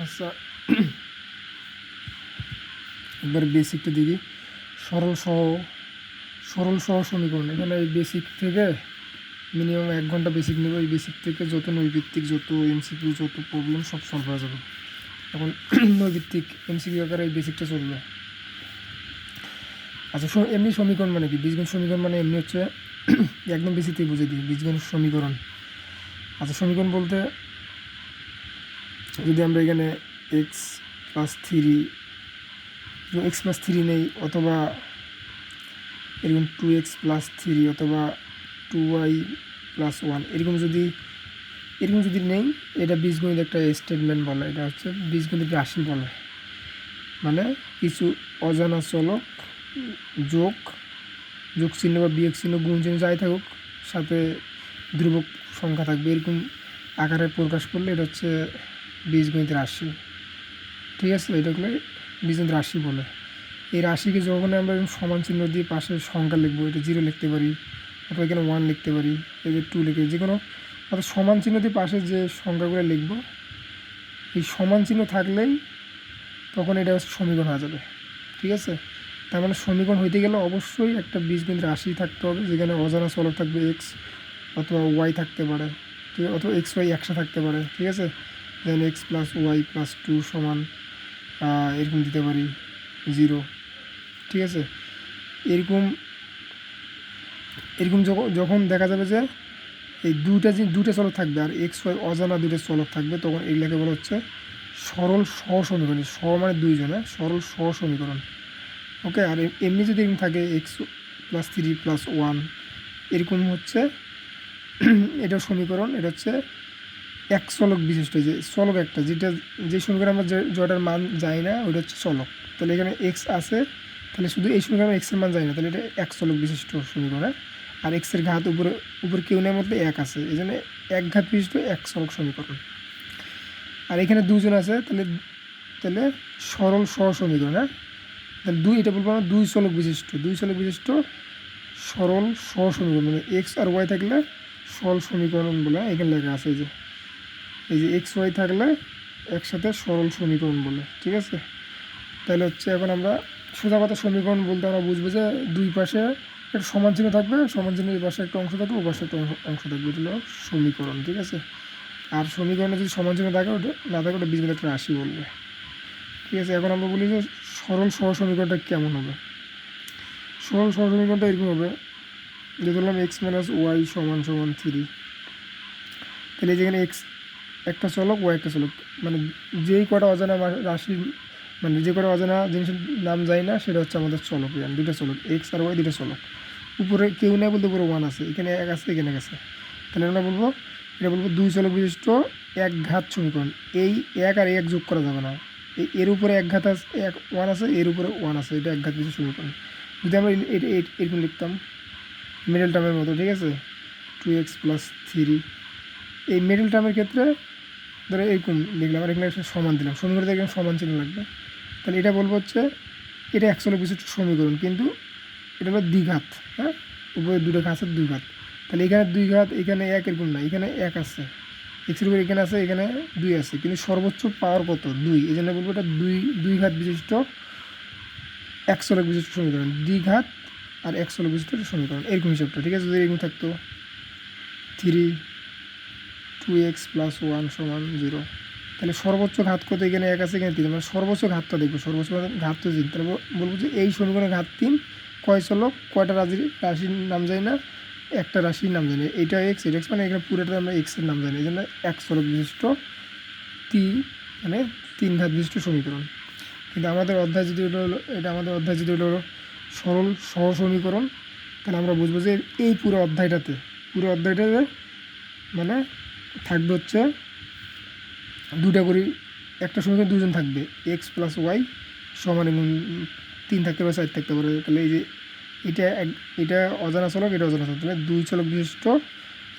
আচ্ছা, একবার বেসিকটা দেখি। সরল সহ সরল সহ সমীকরণ। এখানে এই বেসিক থেকে মিনিমাম 1 ঘন্টা বেসিক নেব। এই বেসিক থেকে যত নৈভিত্তিক, যত এমসিকিউ, যত প্রবলেম সব সলভ হয়ে যাবে। এখন নৈভিত্তিক এমসিকিউ আকারে এই বেসিকটা চলবে। আচ্ছা, এমনি সমীকরণ মানে কি? বীজগণিত সমীকরণ মানে এমনি হচ্ছে একদম বেসিকই বুঝে দিই বীজগণিত সমীকরণ। আচ্ছা, সমীকরণ বলতে যদি আমরা এখানে x+3 নেই, অথবা এরকম 2x+3 অথবা 2y+1 এরকম যদি নেই, এটা বীজগণিত একটা স্টেটমেন্ট বলে। এটা হচ্ছে বীজগণিত রাশি বলে। মানে কিছু অজানা চলক যোগ চিহ্ন বা বিয়োগ চিহ্ন, গুণ চিহ্ন যাই থাকুক, সাথে ধ্রুবক সংখ্যা থাকবে, এরকম আকারে প্রকাশ করলে এটা হচ্ছে বীজগণিত রাশি। ঠিক আছে, এটাকে বীজগণিত রাশি বলে। এই রাশিকে যখন আমরা সমান চিহ্ন দিয়ে পাশে সংখ্যা লিখবো, এটা 0 লিখতে পারি, অথবা এখানে 1 লিখতে পারি, এদের 2 লিখে, যে কোনো অর্থাৎ সমান চিহ্ন দিয়ে পাশে যে সংখ্যাগুলো লিখবো, এই সমান চিহ্ন থাকলেই তখন এটা সমীকরণ হয়ে যাবে। ঠিক আছে, তার মানে সমীকরণ হইতে গেলে অবশ্যই একটা বীজগণিত রাশি থাকতে হবে, যেখানে অজানা চলক থাকবে এক্স অথবা ওয়াই থাকতে পারে, ঠিক আছে, অথবা এক্স ওয়াই একসাথে থাকতে পারে। ঠিক আছে, যেন x+y+2 সমান এরকম দিতে পারি 0। ঠিক আছে, এরকম এরকম যখন দেখা যাবে যে এই দুটা চলক থাকবে আর এক্স ওয়াই অজানা দুটো চলক থাকবে, তখন এইগুলোকে বলা হচ্ছে সরল সহ সমীকরণ। সহ মানে দুইজনে, সরল সহ সমীকরণ। ওকে, আর এমনি যদি এরকম থাকে x+3+1 এরকম হচ্ছে এটা সমীকরণ। এটা হচ্ছে এক চলক বিশিষ্ট, যে চলক একটা, যে সমীকরণ আমরা জটার মান যায় না, ওটা হচ্ছে চলক। তাহলে এখানে এক্স আছে, তাহলে শুধু এই সমীকরণে এক্সের মান যায় না, তাহলে এটা এক চলক বিশিষ্ট সমীকরণ। আর এক্সের ঘাত উপরে কেউ নেই, মধ্যে এক আছে, এই জন্য এক ঘাত বিশিষ্ট এক চলক সমীকরণ। আর এখানে দুজন আছে, তাহলে সরল সহ সমীকরণ। হ্যাঁ, তাহলে এটা বলবো আমরা দুই চলক বিশিষ্ট সরল সহ সমীকরণ। মানে এক্স আর ওয়াই থাকলে সরল সমীকরণ বলে এখানে লেখা আছে। এই যে এক্স ওয়াই থাকলে একসাথে সরল সমীকরণ বলে। ঠিক আছে, তাহলে হচ্ছে এখন আমরা সোজা কথা সমীকরণ বলতে আমরা বুঝবো যে দুই পাশে একটা সমান চিহ্ন থাকবে, সমান চিহ্নের এই পাশে একটা অংশ থাকবে, ও পাশে একটা অংশ থাকবে, এটা হলো সমীকরণ। ঠিক আছে, আর সমীকরণে যদি সমান চিহ্ন থাকে, ওটা না থাকে, ওটা বীজগণিত একটা রাশি বলবে। ঠিক আছে, এখন আমরা বলি যে সরল সহ সমীকরণটা কেমন হবে। সরল সহ সমীকরণটা এরকম হবে, যে ধরলাম x-y=3, তাহলে যেখানে এক্স একটা চলক, ওয়াই একটা চলক, মানে যেই কটা অজানা রাশি, মানে যে কটা অজানা জিনিসের নাম যায় না, সেটা হচ্ছে আমাদের চলক। দুটো চলক এক্স আর ওয়াই, দুটো চলক। উপরে কেউ নেই বলতে উপরে 1 আছে, এখানে এক আছে, এখানে এক আছে, তাহলে আমরা বলবো দুই চলক বিশিষ্ট এক ঘাত সমীকরণ। এই এক আর এক যোগ করা যাবে না, এর উপরে এক ঘাত আছে, 1 আছে, এর উপরে 1 আছে, এটা এক ঘাত বিশিষ্ট সমীকরণ। যদি আমরা এরকম লিখতাম মিডল টার্মের মতো, ঠিক আছে, 2x+3, এই মিডল টার্মের ক্ষেত্রে ধরো এরকম লিখলাম, আর এখানে একটা সমান দিলাম, সমীকরণে এখানে সমান চিহ্ন লাগবে। তাহলে এটা বলবো হচ্ছে এটা এক চলক বিশিষ্ট সমীকরণ, কিন্তু এটা হলো দ্বিঘাত। হ্যাঁ, উপরে দুটো ঘাতের দুই ঘাত। তাহলে এখানে দুই ঘাত, এখানে এক, এরকম না, এখানে এক আছে, এক্সের উপরে এখানে আছে, এখানে 2 আছে, কিন্তু সর্বোচ্চ পাওয়ার কত? 2। এই জন্য বলবো এটা দুই ঘাত বিশিষ্ট এক চলক বিশিষ্ট সমীকরণ। দ্বিঘাত আর এক চলক বিশিষ্ট সমীকরণ, এরকম হিসাবটা। ঠিক আছে, যদি এরকম থাকতো 3 2x+1 = 0, তাহলে সর্বোচ্চ ঘাত কত? এখানে এক আছে, এখানে 3, মানে সর্বোচ্চ ঘাতটা দেখবো, সর্বোচ্চ ঘাত তো 3। তাহলে বলবো যে এই সমীকরণের ঘাত 3। কয় চলক, কয়টা রাশির নাম যায় না? একটা রাশির নাম যায় না, এইটা এক্স, এটা এক্স, মানে এখানে পুরোটা আমরা এক্সের নাম যায় না, এই জন্য এক চলক বিশিষ্ট মানে 3 ঘাত বিশিষ্ট সমীকরণ। কিন্তু আমাদের অধ্যায় যদি হলো সরল সহ সমীকরণ, তাহলে আমরা বুঝবো যে এই পুরো অধ্যায়টাতে মানে থাকবে হচ্ছে দুটা করে, একটা সমীকরণ দুজন থাকবে, x+y সমান, এবং 3 থাকতে পারে, 4 থাকতে পারে। তাহলে এই যে এটা অজানা চলক, এটা অজানা চলক, তাহলে দুই চলক বিশিষ্ট,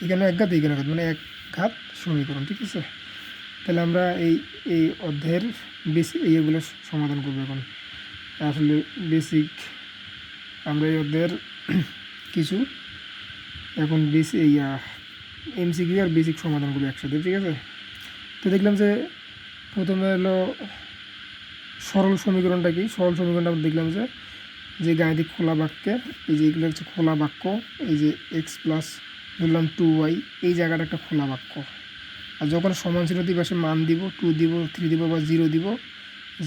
এখানে এক ঘাত, এখানে ঘাত, মানে এক ঘাত সমীকরণ। ঠিক আছে, তাহলে আমরা এই অধ্যায়ের এইগুলো সমাধান করবো। এখন আসলে বেসিক আমরা এই অধ্যায়ের কিছু এখন এমসিকিউ আর বেসিক সমাধান করবো একসাথে। ঠিক আছে, তো দেখলাম যে প্রথমে হলো সরল সমীকরণটা কি? সরল সমীকরণটা আমরা দেখলাম যে গাণিতিক খোলা বাক্যে এই যে এগুলো হচ্ছে খোলা বাক্য, এই যে এক্স প্লাস ধরলাম 2y, এই জায়গাটা একটা খোলা বাক্য। আর যখন সমান চিহ্ন দিবে পাশে মান দিব, 2 দিব, 3 দিব বা 0 দিব,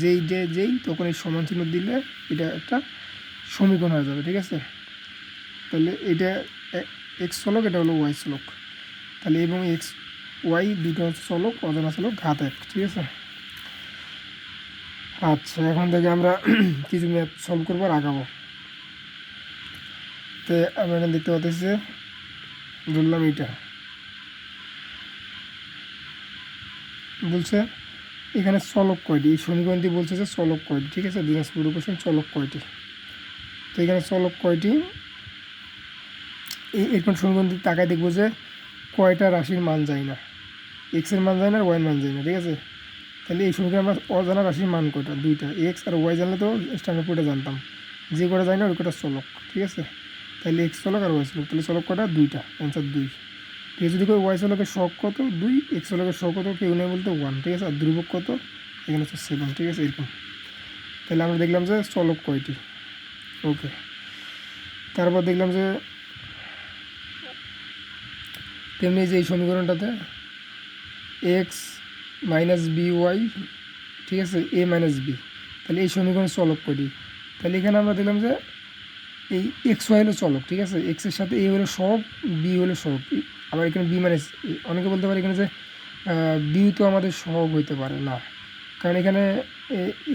যেই তখন এই সমান চিহ্ন দিলে এটা একটা সমীকরণ হয়ে যাবে, ঠিক আছে? তাহলে এটা এক্স চলক, এটা হলো ওয়াই চলক। তাহলে এবং এক্স ওয়াই দুটো হচ্ছে চলক, অজানা চলক, ঘাত এক, ঠিক আছে? আচ্ছা, এখন থেকে আমরা কিছু ম্যাথ সলভ করবো আর আগাবো। তো আমরা এখানে দেখতে পাচ্ছি যে ধরলাম এটা বলছে এখানে চলক কয়টি, এই সমীকরণটি বলছে যে চলক কয়টি, ঠিক আছে? দিনাজপুর কোশ্চেন, চলক কয়টি। তো এখানে চলক কয়টি, এরকম সমীকরণটি তাকায় দেখবো যে কয়টা রাশির মান যায় না, এক্সের মান যায় না আর ওয়াইয়ের মান যায় না, ঠিক আছে? তাহলে এই সমীকরণে আমরা অজানা রাশির মান কয়টা, দুইটা, এক্স আর ওয়াই জানলে তো স্ট্যান্ডার্ড কয়টা জানতাম, যে কটা যায় না ওই কটা চলক, ঠিক আছে? তাহলে এক্স চলক আর ওয়াই চলক, তাহলে চলক কটা, দুইটা, অ্যান্সার 2। ঠিক আছে, যদি কই ওয়াই চলকের শখ কত, 2, এক্স চলকের শখ কত কেউ নেই বলতে 1, ঠিক আছে? আর ধ্রুবক কত, এখানে হচ্ছে 7, ঠিক আছে? এরকম। তাহলে আমরা দেখলাম যে চলক কয়টি, ওকে। তারপর দেখলাম যে তেমনি যে এই সমীকরণটাতে এক্স মাইনাস বি ওয়াই, ঠিক আছে, এ মাইনাস বি, তাহলে এই সমীকরণের চলক কয়টি? তাহলে এখানে আমরা দেখলাম যে এই এক্স ওয়াই হলো চলক, ঠিক আছে? এক্সের সাথে এ হলো সহগ, বি হলো সহগ, আবার এখানে বি মাইনাস, অনেকে বলতে পারে এখানে যে বি তো আমাদের সহগ হইতে পারে না, কারণ এখানে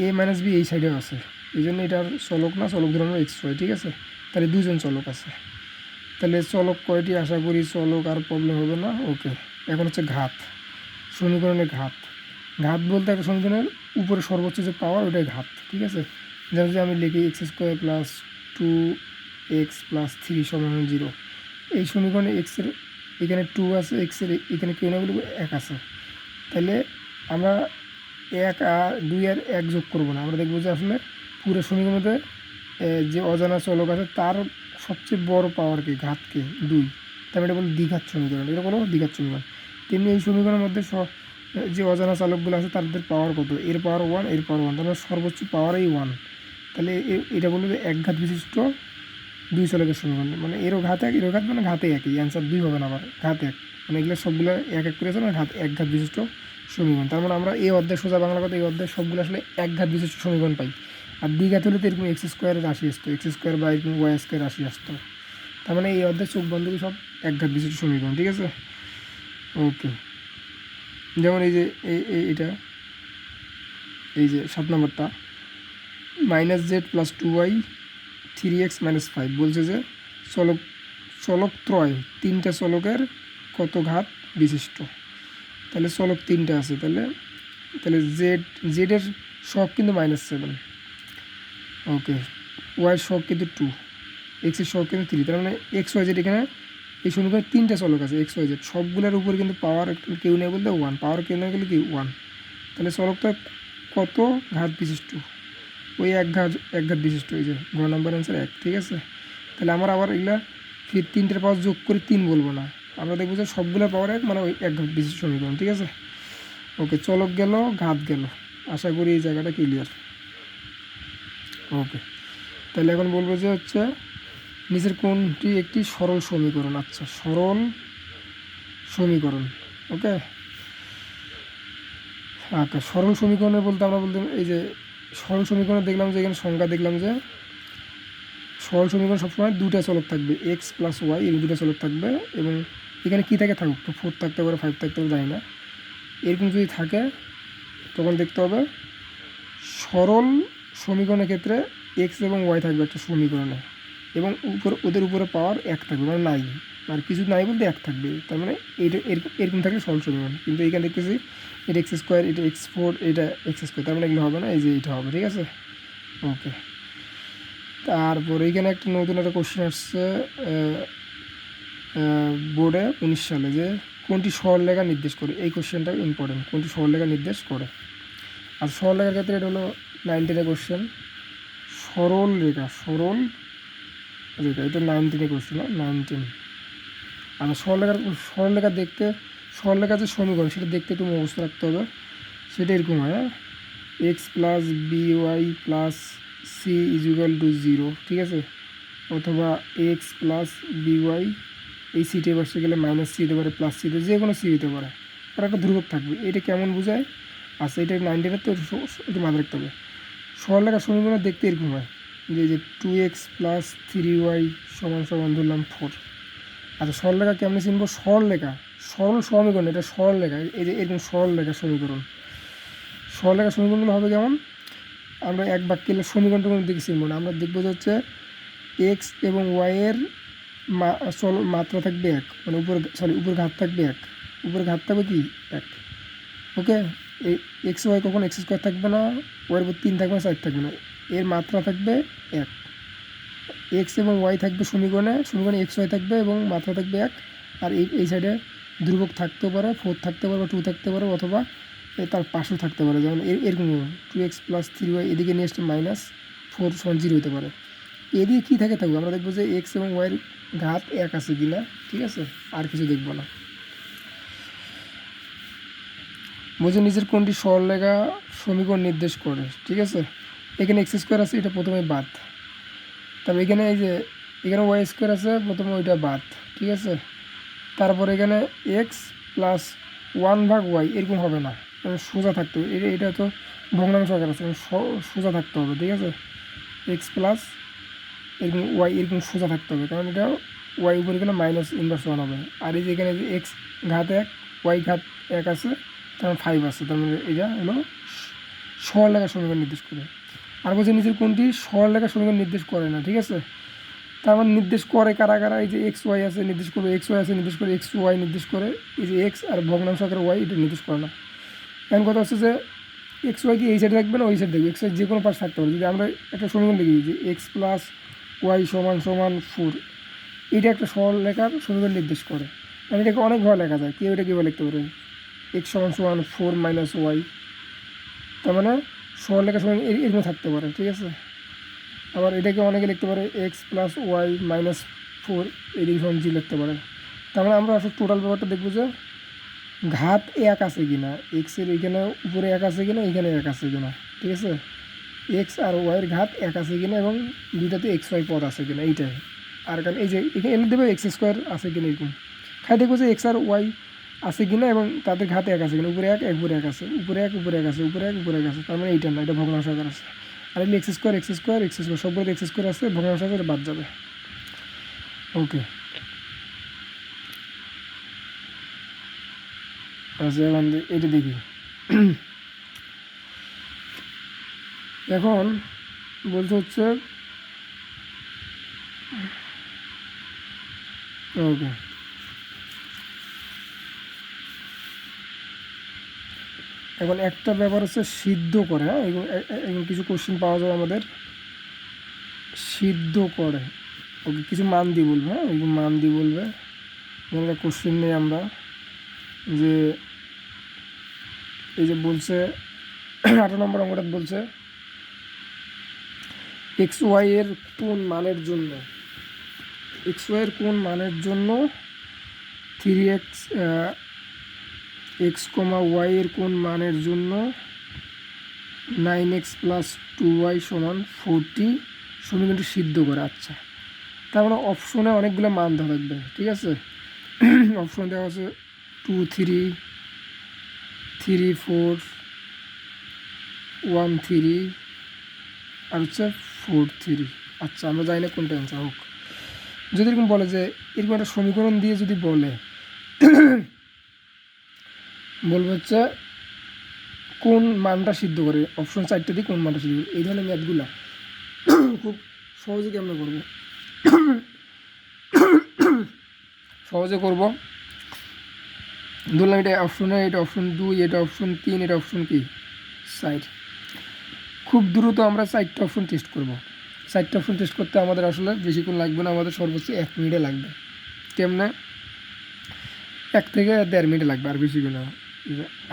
এ মাইনাস বি এই সাইডেও আছে, এই জন্য এটার চলক না, চলক ধরুন এক্স ওয়াই, ঠিক আছে? তাহলে দুজন চলক আছে। তাহলে চলক কয়টি, আশা করি চলক আর প্রবলেম হবে না, ওকে। এখন হচ্ছে ঘাত, সমীকরণের ঘাত। ঘাত বলতে একটা সমীকরণের উপরে সর্বোচ্চ যে পাওয়ার ওটাই ঘাত, ঠিক আছে? যেমন যে আমি লিখি x square plus 2x plus 3 সমান 0, এই সমীকরণে এক্সের এখানে 2 আছে, এক্সের এখানে কেউ না বলবো 1 আছে। তাহলে আমরা 1 আর 2 আর 1 যোগ করবো না, আমরা দেখবো যে আসলে পুরো সমীকরণে যে অজানা চলক আছে তার সবচেয়ে বড় পাওয়ার কি, ঘাতকে 2, তাই এটা বলো দ্বিঘাত সমীকরণ, এটা বলো দ্বিঘাত সমীকরণ। তেমনি এই সমীকরণের মধ্যে যে অজানা চালকগুলো আছে তাদের পাওয়ার কত, এর পাওয়ার 1, এর পাওয়ার 1, তাহলে সর্বোচ্চ পাওয়ারই 1। তাহলে এটা বললো যে একঘাত বিশিষ্ট দুই চলকের সমীকরণ, মানে এরও ঘাত এক, এরও ঘাত, মানে ঘাতে একই, অ্যান্সার 2 হবে না, আবার ঘাত এক, মানে এগুলো সবগুলো এক এক করেছে, মানে একঘাত বিশিষ্ট সমীকরণ। তার মানে আমরা এই অধ্যায়, সোজা বাংলা কথা, এই অধ্যায় সবগুলো আসলে একঘাত বিশিষ্ট সমীকরণ পাই। আর দ্বিঘাত হলে তো এরকম এক্স স্কোয়ারের রাশি আসতো, এক্স স্কোয়ার বা এরকম ওয়াই স্কোয়ার রাশি আসতো। তার মানে এই অধ্যায় চোখ বন্ধ সব একঘাত বিশিষ্ট সমীকরণ, ঠিক আছে? ওকে। যেমন এই যে এইটা, এই যে 7 নম্বরটা, -z + 2y 3x - 5 বলছে যে চলক ত্রয়, 3টা চলকের কত ঘাত বিশিষ্ট। তাহলে চলক 3টা আছে, তাহলে জেডের সহগ কিন্তু -7, ওকে। ওয়াইয়ের সহগ কিন্তু 2, এক্সের সহগ কিন্তু 3, তার মানে এক্স ওয়াই জেড এখানে এই সমীকরণে 3টা চলক আছে, এক্স ওয়াই জেড, সবগুলোর উপর কিন্তু পাওয়ার কেউ নেই বলতে 1, পাওয়ার কেউ নেই গেলে কি 1। তাহলে চলকটা কত ঘাত বিশিষ্ট, ওই এক ঘাত বিশিষ্ট, এই যে ঘ নম্বর অ্যান্সার 1, ঠিক আছে? তাহলে আমরা আবার এগুলা ফির 3টের পাওয়ার যোগ করে 3 বলবো না, আমরা দেখবো যে সবগুলোর পাওয়ার 1, মানে ওই এক ঘাত বিশিষ্ট সমীকরণ, ঠিক আছে? ওকে, চলক গেল, ঘাত গেল, আশা করি এই জায়গাটা ক্লিয়ার, ওকে। তাহলে এখন বলবো যে হচ্ছে নিচের কোনটি একটি সরল সমীকরণ, আচ্ছা সরল সমীকরণ, ওকে। আচ্ছা, সরল সমীকরণে বলতে আমরা বলতে এই যে সরল সমীকরণে দেখলাম যে এখানে সংখ্যা দেখলাম যে সরল সমীকরণ সবসময় দুটা চলক থাকবে, এক্স প্লাস ওয়াই, এই দুটা চলক থাকবে, এবং এখানে কী থাকে থাকুক, 4 থাকতে পারে, 5 থাকতে পারে, জানি না। এরকম যদি থাকে তখন দেখতে হবে সরল সমীকরণের ক্ষেত্রে এক্স এবং ওয়াই থাকবে একটা সমীকরণে, এবং ওদের উপরে পাওয়ার 1 থাকবে, মানে নাই, আর কিছু নাই বলতে 1 থাকবে, তার মানে এইটা এরকম থাকলে সরল সমীকরণ। কিন্তু এখানে দেখতেছি এটা এক্স স্কোয়ার, এটা x4, এটা এক্স স্কোয়ার, তার মানে এগুলো হবে না, এই যে এটা হবে, ঠিক আছে? ওকে। তারপরে এখানে একটা নতুন একটা কোশ্চেন আসছে বোর্ডে 19 সালে, যে কোনটি সরলরেখা নির্দেশ করে, এই কোশ্চেনটা ইম্পর্টেন্ট, কোনটি সরলরেখা নির্দেশ করে। আর সরলরেখার ক্ষেত্রে এটা হলো 19-এর কোশ্চেন, সরল রেখা এটা 19-এর কোশ্চেন, 19। আর সরলরেখা দেখতে, সরলরেখা যে সমীকরণ সেটা দেখতে একটু মুখস্থ রাখতে হবে। সেটা এরকম হয়, হ্যাঁ, x plus b y plus c is equal to 0, ঠিক আছে, অথবা এক্স প্লাস বি ওয়াই এই সিটে বসে গেলে মাইনাস সি হতে পারে, প্লাস সি হতে, যে কোনো সি হতে পারে, আর একটা ধ্রুবক থাকবে। এটা কেমন বোঝায়? আচ্ছা, এটা 9-10 তো একটু মাথায় রাখতে হবে। সরলরেখা সমীকরণ দেখতে এরকম হয় যে 2x প্লাস 3y সমান সমান ধরলাম 4। আচ্ছা, সরলরেখা কেমনে চিনবো? সরলরেখা, সরল সমীকরণ, এটা সরলরেখা, এই যে এরকম সরলরেখা সমীকরণ। সরলরেখা সমীকরণগুলো হবে কেমন? আমরা এক বাক্যে সমীকরণটা কোনো দিকে চিনবো না, আমরা দেখবো যে হচ্ছে এক্স এবং ওয়াইয়ের মাত্রা থাকবে 1, মানে উপর ঘাত থাকবে 1, উপরে ঘাত থাকবে কি 1, ওকে। এই এক্স ওয়াই কখন এক্স স্কোয়ার থাকবে না, ওয়াইয়ের উপর 3 থাকবে না, 4 থাকবে না, এর মাত্রা থাকবে 1। এক্স এবং ওয়াই থাকবে সমীকরণে এক্স ওয়াই থাকবে এবং মাত্রা থাকবে 1। আর এই সাইডে ধ্রুবক থাকতেও পারে, 4 থাকতে পারে বা 2 থাকতে পারে, অথবা তার পাশেও থাকতে পারে, যেমন এরকম 2x প্লাস 3y এদিকে নিয়ে আসলে -4 সমান 0 হতে পারে। এদিকে কী থাকবে আমরা দেখবো যে এক্স এবং ওয়াইয়ের ঘাত 1 আছে কি না, ঠিক আছে, আর কিছু দেখবো না। বুঝে নিজের কোনটি সরলরেখা সমীকরণ নির্দেশ করে, ঠিক আছে। এখানে এক্স স্কোয়ার আছে, এটা প্রথমে বাদ, তবে এখানে এই যে এখানে ওয়াই স্কোয়ার আছে, প্রথমে ওইটা বাদ, ঠিক আছে। তারপর এখানে এক্স প্লাস 1/y এরকম হবে না, সোজা থাকতে হবে, এটা তো ভগ্নাংশ আকার আছে, সোজা থাকতে হবে, ঠিক আছে। এক্স প্লাস এরকম ওয়াই এরকম সোজা থাকতে হবে, কারণ এটা ওয়াই উপরে গেলে -1 হবে। আর এই যে এখানে যে এক্স ঘাত 1 ওয়াই ঘাত 1 আছে, তার 5 আছে, তার মানে এটা হলো সরলরেখা সমীকরণ নির্দেশ করে। আর বলছে নিচের কোনটি সরলরেখা সমীকরণ নির্দেশ করে না, ঠিক আছে। তার মানে নির্দেশ করে কারা কারা? এই যে এক্স ওয়াই আছে নির্দেশ করবে, এক্স ওয়াই আছে নির্দেশ করে, এক্স ওয়াই নির্দেশ করে, এই যে এক্স আর ভগ্নাংশ আকারে ওয়াই এটা নির্দেশ করে না। এখন কথা হচ্ছে যে এক্স ওয়াই কি এই সাইডে থাকবে না ওই সাইড থাকবে? এক্স ওয়াই যে কোনো পাশ থাকতে পারে। যদি আমরা একটা সমীকরণ লিখি যে এক্স প্লাস ওয়াই সমান সমান 4, এটা একটা সরলরেখার সমীকরণ নির্দেশ করে। মানে এটাকে অনেকভাবে লেখা যায়, কেউ এটা কীভাবে লিখতে পারে? এক্স সমান সমান 4 মাইনাস ওয়াই, তার মানে সরলরেখার সমীকরণ এরকম থাকতে পারে, ঠিক আছে। আবার এটাকে অনেকে লিখতে পারে এক্স প্লাস ওয়াই মাইনাস 4 এদিকে সমান 0 লিখতে পারে। তার মানে আমরা আসলে টোটাল ব্যাপারটা দেখবো যে ঘাত 1 আছে কি না, এক্সের এইখানে উপরে 1 আছে কি না, এইখানে 1 আছে কি না, ঠিক আছে। এক্স আর ওয়াইয়ের ঘাত 1 আছে কি না এবং দুইটাতে এক্স ওয়াই পদ আছে কি না, এইটাই। আর কারণ এই যে এখানে এনে দেবে এক্স স্কোয়ার আছে কি না, এরকম খাই দেখবো যে এক্স আর ওয়াই আছে কি না এবং তাদের ঘাতে 1 আছে কিনা, উপরে 1 উপরে 1 আছে, উপরে 1 উপরে 1 আছে, উপরে 1 উপরে 1 আছে, তার মানে এইটা না, এটা ভগ্নাংশ আকার আছে। আর এমনি এক্স স্কোয়ার সবগুলো এক্স স্কোয়ার আছে, ভগ্নাংশ আকারে বাদ যাবে, ওকে। আচ্ছা, এখন এটা দেখি। এখন বলতে হচ্ছে ওকে, এখন একটা ব্যাপার হচ্ছে সিদ্ধ করে, হ্যাঁ, এগুলো কিছু কোশ্চেন পাওয়া যায় আমাদের, সিদ্ধ করে, ওকে, কিছু মান দিয়ে বলবে, হ্যাঁ, এগুলো মান দিয়ে বলবে। একটা কোশ্চেন নেই আমরা, যে এই যে বলছে 18 নম্বর অঙ্কটা বলছে এক্স ওয়াই এর কোন মানের জন্য, এক্স ওয়াই এর কোন মানের জন্য 3x এক্স কমা ওয়াই এর কোন মানের জন্য 9x প্লাস 2y সমান 40 সমীকরণটি সিদ্ধ করে। আচ্ছা, তার মানে অপশনে অনেকগুলো মান দেওয়া থাকবে, ঠিক আছে। অপশন দেওয়া আছে 2 3 3 4 1 3 আর হচ্ছে 4 3। আচ্ছা, আমরা জানি না কোনটা অ্যান্সার হোক। যদি এরকম বলে যে এরকম একটা সমীকরণ দিয়ে যদি বলে বলবো হচ্ছে কোন মানটা সিদ্ধ করে, অপশন 4টা দিয়ে কোন মানটা সিদ্ধ করে, এই ধরনের ম্যাথগুলা খুব সহজে কেমন করবো, সহজে করব। ধরলাম এটা অপশনে, এটা অপশন 2, এটা অপশন 3, এটা অপশন কি 4। খুব দ্রুত আমরা 4টা অপশন টেস্ট করব। 4টা অপশন টেস্ট করতে আমাদের আসলে বেশিক্ষণ লাগবে না, আমাদের সর্বোচ্চ 1 মিনিটে লাগবে। কেমনে? 1 থেকে 1.5 মিনিটে লাগবে, আর বেশিক্ষণ না।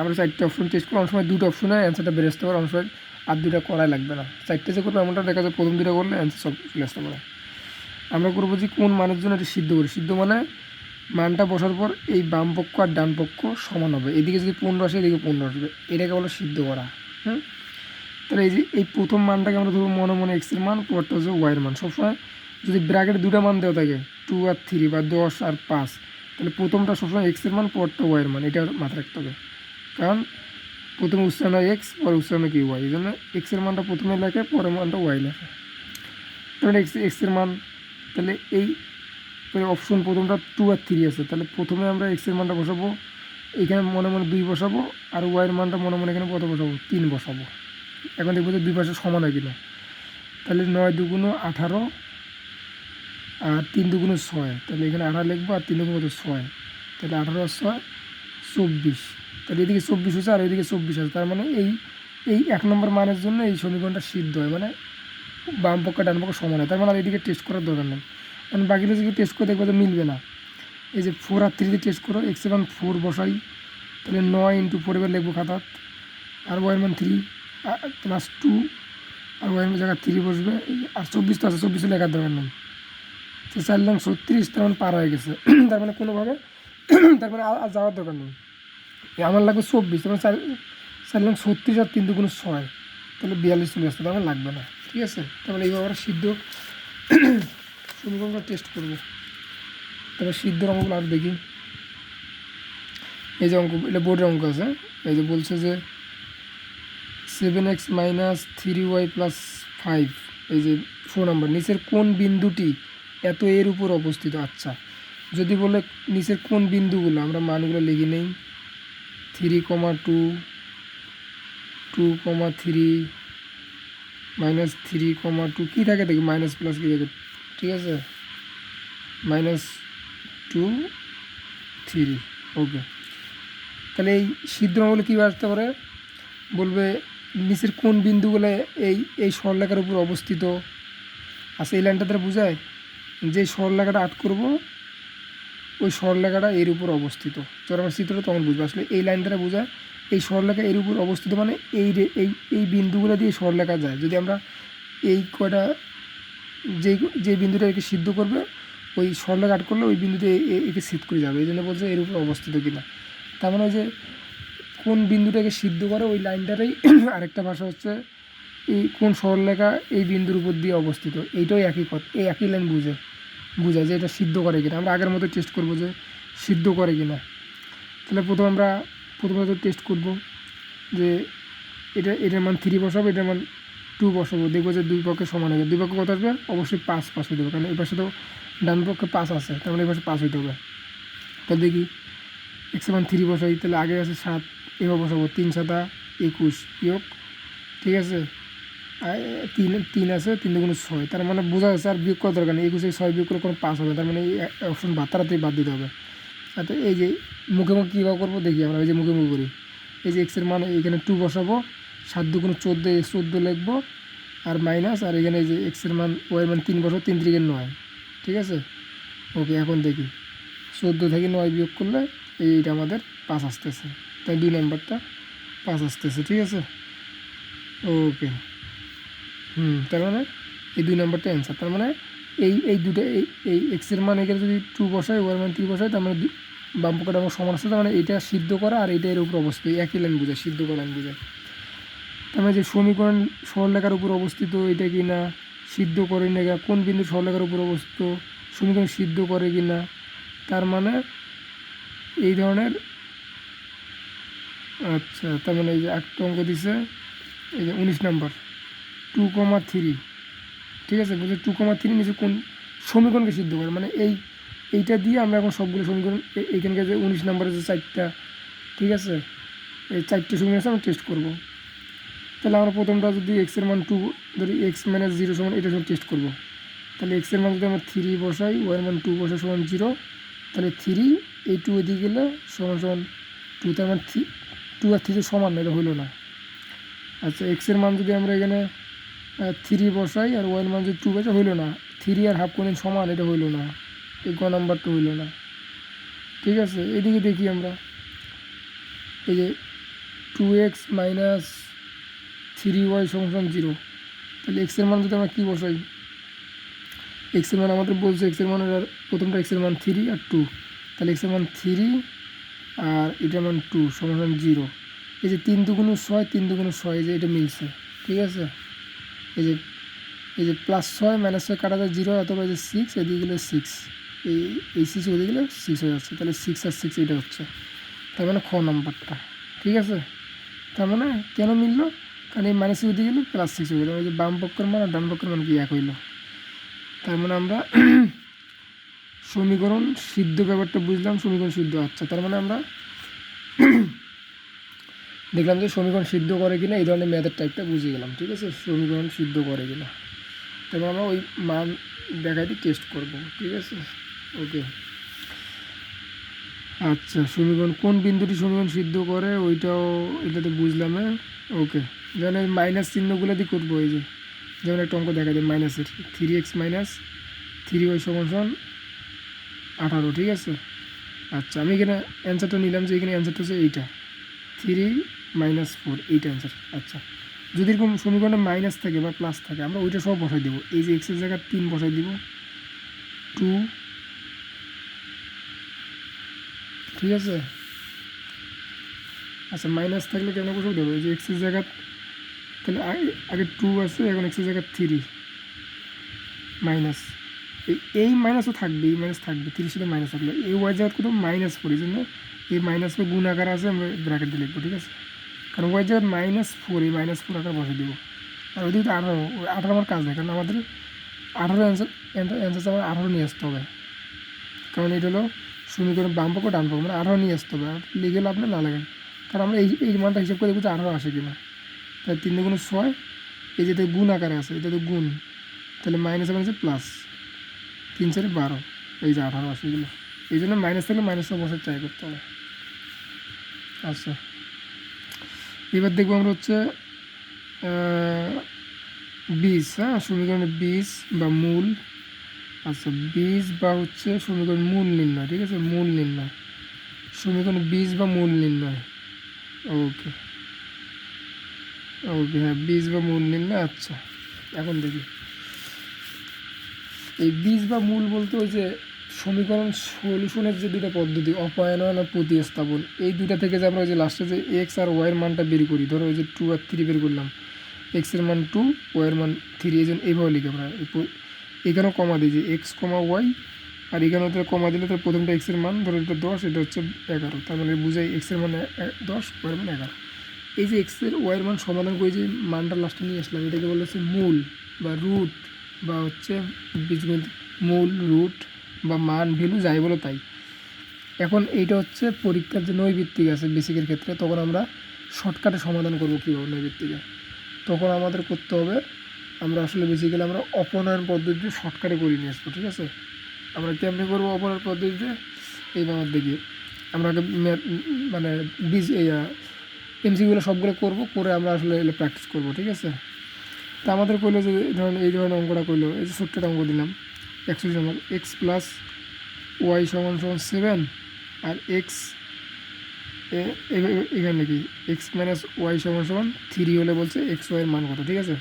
আমরা 4টা অপশন টেস্ট করবো, অনেক সময় 2টা অপশনে অ্যান্সারটা বের আসতে পারে, অনেক সময় আর 2টা করাই লাগবে না। 4টে যে করবো এমনটা দেখা যায় প্রথম 2টা করলে অ্যান্সার সব চলে আসতে পারে। আমরা করবো যে কোন মানের জন্য এটা সিদ্ধ করি, সিদ্ধ মানে মানটা বসার পর এই বাম পক্ষ আর ডান পক্ষ সমান হবে, এদিকে যদি 15 আসে এদিকে 15 আসবে, এটাকে বলো সিদ্ধ করা। তাহলে এই যে এই প্রথম মানটাকে আমরা ধরবো মনে মনে এক্সের মান, পরটা হচ্ছে ওয়াইয়ের মান। সবসময় যদি ব্র্যাকেটে দুটো মান দেওয়া থাকে 2 আর 3 বা 10 আর 5, তাহলে প্রথমটা সবসময় এক্সের মান, পরটা ওয়াইয়ের মান, এটা মাথায় রাখতে হবে। কারণ প্রথমে উচ্চারণ হয় এক্স, পরে উচ্চারণ কি ওয়াই, এই জন্য এক্সের মানটা প্রথমে লেখে, পরের মানটা ওয়াই লেখে। তাহলে এক্সের মান, তাহলে এই অপশন প্রথমটা 2 আর 3 আছে, তাহলে প্রথমে আমরা এক্সের মানটা বসাবো, এখানে মনে মনে 2 বসাবো, আর ওয়াইয়ের মানটা মনে মনে এখানে কত বসাবো, 3 বসাবো। এখন দেখবো যে দুই পাশে সমান হয় কিনা। তাহলে 9 দুগুণ 18 আর 3 দুগুণ 6, তাহলে এখানে 18 লিখবো, আর 3 দুগুণ কত 6, তাহলে 18 আর 6 24। তাহলে এদিকে 24 হচ্ছে আর এদিকে 24 আছে, তার মানে এই এই 1 নম্বর মানের জন্য এই সমীকরণটা সিদ্ধ হয়, মানে বাম পক্ষ ডান পক্ষ সমান হয়। তার মানে আর এদিকে টেস্ট করার দরকার নেই, কারণ বাকিটা যদি টেস্ট করে দেখবো তো মিলবে না। এই যে 4 আর 3 দিয়ে টেস্ট করো, এক্সের মান 4 বসাই, তাহলে 9 ইন্টু 4 এবার লিখবো খাতাত, আর ওয়াইয়ের মান 3 প্লাস 2, আর ওয়াইয়ের জায়গায় 3 বসবে, আর 24 তো আছে, 24 লেখার দরকার নেই। তো 4 লং 36, তার মানে পার হয়ে গেছে। তার মানে কোনোভাবে তার মানে আর যাওয়ার দরকার নেই, আমার লাগবে 24, তার মানে 4 লং 36 আর 3 দুগুণ 6, তাহলে 42 চলে আসছে, তার মানে লাগবে না। ঠিক আছে, তার মানে এইভাবে আমরা সিদ্ধ সমীকরণটা টেস্ট করবো। তারপরে সিদ্ধর অঙ্কগুলো আর দেখি। এই যে অঙ্ক, এটা বোর্ডের অঙ্ক আছে। এই যে বলছে যে 7x মাইনাস 3y প্লাস 5, এই যে 4 নম্বর, নিচের কোন বিন্দুটি এত এর উপর অবস্থিত। আচ্ছা, যদি বলে নিচের কোন বিন্দুগুলো, আমরা মানগুলো লিখে নেই। 3,2, 2,3, -3,2, কী থাকে দেখি, মাইনাস প্লাস কী থাকে, ঠিক আছে, -2, 3, ওকে। তাহলে এই সিদ্ধ অঙ্কগুলো কী আসতে পারে, বলবে নিচের কোন বিন্দুগুলো এই সরলরেখার উপর অবস্থিত আছে। এই লাইনটা দ্বারা বোঝায় যে সরলরেখাটা আট করব ওই সরলরেখাটা এর উপর অবস্থিত। যখন আমার চিত্রটা তখন বুঝবে আসলে এই লাইন দ্বারা বোঝায় এই সরলরেখা এর উপর অবস্থিত, মানে এই বিন্দুগুলো দিয়ে সরলরেখা যায়। যদি আমরা এই কয়টা যে বিন্দুটা একে সিদ্ধ করবে ওই সরলরেখা আট করলে ওই বিন্দুতে একে ছেদ করে যাবে, এই জন্য বলছে এর উপর অবস্থিত কিনা। তার মানে যে কোন বিন্দুটাকে সিদ্ধ করে ওই লাইনটারই আরেকটা ভাষা হচ্ছে এই কোন সরলরেখা এই বিন্দুর উপর দিয়ে অবস্থিত, এইটাই একই কথা, এই একই লাইন বোঝায় যে এটা সিদ্ধ করে কিনা। আমরা আগের মতো টেস্ট করব যে সিদ্ধ করে কিনা। তাহলে প্রথমে টেস্ট করব যে এটার মান 3 বসাবো, এটার মান 2 বসাবো, দেখবো যে দুই পক্ষে সমান হবে। দুই পক্ষে কত আসবে, অবশ্যই 5 হইতে হবে, কারণ এই পাশে তো ডান পক্ষে 5 আছে, তার মানে এই পাশে 5 হইতে হবে। তাহলে দেখি এক্সের মান 3 বসাই, তাহলে আগে আছে 7, এবার বসাবো 3 7 21 বিয়োগ, ঠিক আছে, 3 আছে, 3 দুগুণ 6, তার মানে বোঝা যাচ্ছে আর বিয়োগ করা দরকার নেই, 21 6 বিয়োগ করে কোনো 5 হবে, তার মানে এই অপশন তাড়াতাড়ি বাদ দিতে হবে। আচ্ছা, এই যে মুখে কীভাবে করবো দেখি আমরা, এই যে মুখে করি, এই যে এক্সের মান এখানে 2 বসাবো, 7 দুগুণ 14 লিখবো, আর মাইনাস, আর এখানে এই যে এক্সের মান ওয়াইয়ের মান 3 বসাবো, 3 3 9, ঠিক আছে, ওকে। এখন দেখি 14 থেকে 9 বিয়োগ করলে এইটা আমাদের 5 আসতেছে, তাই 2 নাম্বারটা 5 আসতেছে, ঠিক আছে, ওকে। তার মানে এই 2 নাম্বারটা অ্যান্সার। তার মানে এই দুটো এই এক্সের মান এখানে যদি 2 বসায়, ওয়ার মান 3 বসায়, তার মানে বাম পক্ষটা আমার সমান আছে, তার মানে এইটা সিদ্ধ করা আর এইটা এর উপর অবস্থিত, একই লাইন বোঝায়, সিদ্ধ করা লাইন বোঝায়। তার মানে যে সমীকরণ সরলরেখার উপর অবস্থিত এটা কি না, সিদ্ধ করে না, কোন বিন্দু সরলরেখার উপর অবস্থিত, সমীকরণ সিদ্ধ করে কি না, তার মানে এই ধরনের। আচ্ছা, তার মানে এই যে একটা অঙ্ক দিছে, এই যে 19 নাম্বার 2,3, ঠিক আছে, বলছে 2,3 নিচে কোন সমীকরণকে সিদ্ধ করে, মানে এইটা দিয়ে আমরা এখন সবগুলো সমীকরণ এইখানকার যে 19 নাম্বারের যে 4টা, ঠিক আছে, এই 4টে সমীকরণ আছে আমরা টেস্ট করব। তাহলে আমরা প্রথমটা যদি এক্সের মান 2 ধরি, এক্স মাইনাস 0 সমান, এটা সমান টেস্ট করব। তাহলে এক্সের মান যদি আমরা 3 বসাই, ওয়াইয়ের মান 2 বসাই সমান 0, তাহলে 3 এই 2 এদিকে গেলে সমান 2, তার মানে 2 আর 3 সমান না, এটা হইল না। আচ্ছা, এক্সের মান যদি আমরা এখানে 3 বসাই আর ওয়াইয়ের মান যদি 2 বসাই, হইল না। 3 আর হাফ কোণ সমান, এটা হইল না, এই গ নাম্বারটা হইল না, ঠিক আছে। এদিকে দেখি আমরা, এই যে 2x মাইনাস 3y সমান 0, তাহলে এক্সের মান যদি আমরা কী বসাই, এক্সের মান আমাদের বলছে এক্সের মান প্রথমটা এক্সের মান 3 আর 2, তাহলে এক্সের মান 3 আর এটার মান 2 সমান 0। এই যে 3 দুগুণ 6, 3 দুগুণ 6, এই যে এটা মিলছে, ঠিক আছে। এই যে +6 -6 কাটা যায় 0, অথবা এই যে 6 এদিকে গেলে 6, এই 6 ওদিকে গেলে 6 হয়ে যাচ্ছে, তাহলে 6 আর 6 এটা হচ্ছে, তার মানে খ নাম্বারটা, ঠিক আছে। তার মানে কেন মিললো, কারণ এই -6 ওদিকে গেলে +6 হয়ে গেল, এই যে বাম পক্ষের মান আর ডান পক্ষের মান কি এক হইলো। তার মানে আমরা সমীকরণ সিদ্ধ ব্যাপারটা বুঝলাম, সমীকরণ সিদ্ধ। আচ্ছা, তার মানে আমরা দেখলাম যে সমীকরণ সিদ্ধ করে কিনা, এই ধরনের ম্যাথের টাইপটা বুঝে গেলাম, ঠিক আছে, সমীকরণ সিদ্ধ করে কিনা। তারপর আমরা ওই মান দেখাইতে টেস্ট করব, ঠিক আছে, ওকে। আচ্ছা, সমীকরণ কোন বিন্দুটি সমীকরণ সিদ্ধ করে ওইটাও এটাতে বুঝলাম, হ্যাঁ, ওকে। যেমন এই মাইনাস চিহ্নগুলো দিয়ে করবো, এই যে যেমন একটা অঙ্ক দেখা যায় মাইনাসের 3x - 3y = 18, ঠিক আছে। আচ্ছা, আমি এখানে অ্যান্সারটা নিলাম যে এখানে অ্যান্সারটা হচ্ছে এইটা 3 - 4, এইটা অ্যান্সার। আচ্ছা, যদি এরকম সমীকরণে মাইনাস থাকে বা প্লাস থাকে, আমরা ওইটা সব বসাই দেবো। এই যে এক্সের জায়গায় 3 বসাই দিব, 2, ঠিক আছে। আচ্ছা, মাইনাস থাকলে কেন বসাই দেবো, এই যে এক্সের জায়গা, তাহলে আগে 2 আছে, এখন এক্সের জায়গা 3 মাইনাস, এই মাইনাসও থাকবে, এই মাইনাস থাকবে, 30 সাথে মাইনাস থাকলে এই ওয়াই জায়গা কত -4, এই জন্য এই মাইনাসকে গুণ আকার আছে, আমরা ব্র্যাকেট দিয়ে লিখবো, ঠিক আছে। কারণ ওয়াই জায়গা -4, এই -4 আকার বসে দেবো। আর ওইদিকে তো 18 আমার কাজ নেই, কারণ আমাদের 18 অ্যান্সার আমার 18 নিয়ে আসতে হবে, কারণ এটা হলো সমীকরণ বাম পক্ষ ডান পক্ষ, মানে 18 নিয়ে আসতে হবে। আর লিখে লাভ না লাগেন, কারণ আমরা এই মানটা হিসাব করে দেখবো যে 18 আসে কিনা। তাই 3 × 6, এই যেটা গুণ আকারে আছে এটা তো গুণ, তাহলে মাইনাস মানে প্লাস, 3 × 4 = 12, এই যে 18 আসে এগুলো। এই জন্য মাইনাস থাকলে মাইনাসটা বসার ট্রাই করতে হবে। আচ্ছা, এবার দেখবো আমরা হচ্ছে বীজ, হ্যাঁ, সমীকরণের বীজ বা মূল। আচ্ছা, বীজ বা হচ্ছে সমীকরণ মূল নির্ণয়, ঠিক আছে, মূল নির্ণয়, সমীকরণ বীজ বা মূল নির্ণয়, ওকে ওকে, হ্যাঁ, বীজ বা মূল নির্ণয়। আচ্ছা, এখন দেখি এই বীজ বা মূল বলতে ওই যে সমীকরণ সলিউশনের যে দুটো পদ্ধতি, অপয়ানয়ন আর প্রতিস্থাপন, এই দুটা থেকে যে আমরা ওই যে লাস্টে যে এক্স আর ওয়াইয়ের মানটা বের করি, ধরো ওই যে 2 আর 3 বের করলাম, এক্সের মান 2, ওয়াইয়ের মান 3, এই জন্য এইভাবে লিখে আমরা এখানেও কমা দিই যে এক্স, ওয়াই, আর এখানেও তো কমা দিলে তার প্রথমটা এক্সের মান, ধরো এটা 10, এটা হচ্ছে 11, তার মানে বুঝাই এক্সের মান 10, ওয়াইয়ের মান 11। এই যে এক্সের ওয়াইয়ের মান সমাধান করে যে মানটা লাস্টে নিয়ে আসলাম, এটাকে বলা হচ্ছে মূল বা রুট, বা হচ্ছে বীজগণিত মূল, রুট বা মান, ভ্যালু যাই বলো তাই। এখন এইটা হচ্ছে পরীক্ষার যে নৈর্বৃত্তিক আছে বেসিকের ক্ষেত্রে, তখন আমরা শর্টকাটে সমাধান করবো কীভাবে নৈর্বৃত্তিকে, তখন আমাদের করতে হবে, আমরা আসলে বেসিক্যালি আমরা অপনয়ন পদ্ধতিতে শর্টকাটে করে নিয়ে আসবো, ঠিক আছে। আমরা কেমনি করবো অপনয়ন পদ্ধতিতে, এইভাবে দেখি আমরা আগে মানে বীজ এমসিগুলো সবগুলো করবো, করে আমরা আসলে এগুলো প্র্যাকটিস করবো, ঠিক আছে। তা আমাদের কইলো যে ধরেন এই ধরনের অঙ্কটা কইলো, এই যে ছোট্ট অঙ্ক দিলাম, 100 নম্বর, এক্স প্লাস ওয়াই সমান 7, আর এক্স এখানে কি এক্স মাইনাস ওয়াই সমান 3 হলে বলছে এক্স ওয়াইয়ের মান কত, ঠিক আছে,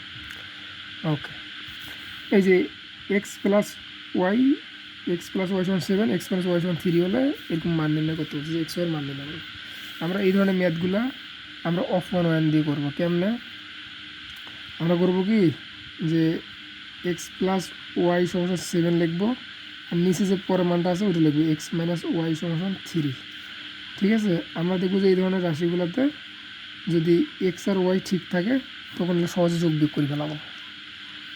ওকে। এই যে এক্স প্লাস ওয়াই সমান 7, এক্স মাইনাস ওয়াই সমান 3 হলে এরকম মান নির্ণয় করতে হচ্ছে, যে এক্স ওয়াইয়ের মান নির্ণয় করবো। আমরা এই ধরনের ম্যাথগুলা আমরা অপনয়ন দিয়ে করবো। কেমনে আমরা করবো কি, যে এক্স প্লাস ওয়াই সমান 7 লিখবো, আর নিচে যে পরের মানটা আছে ওটা লিখবো এক্স মাইনাস ওয়াই সমান 3, ঠিক আছে। আমরা দেখবো যে এই ধরনের রাশিগুলোতে যদি এক্স আর ওয়াই ঠিক থাকে, তখন সহজে যোগ বিয়োগ করে ফেলাবো।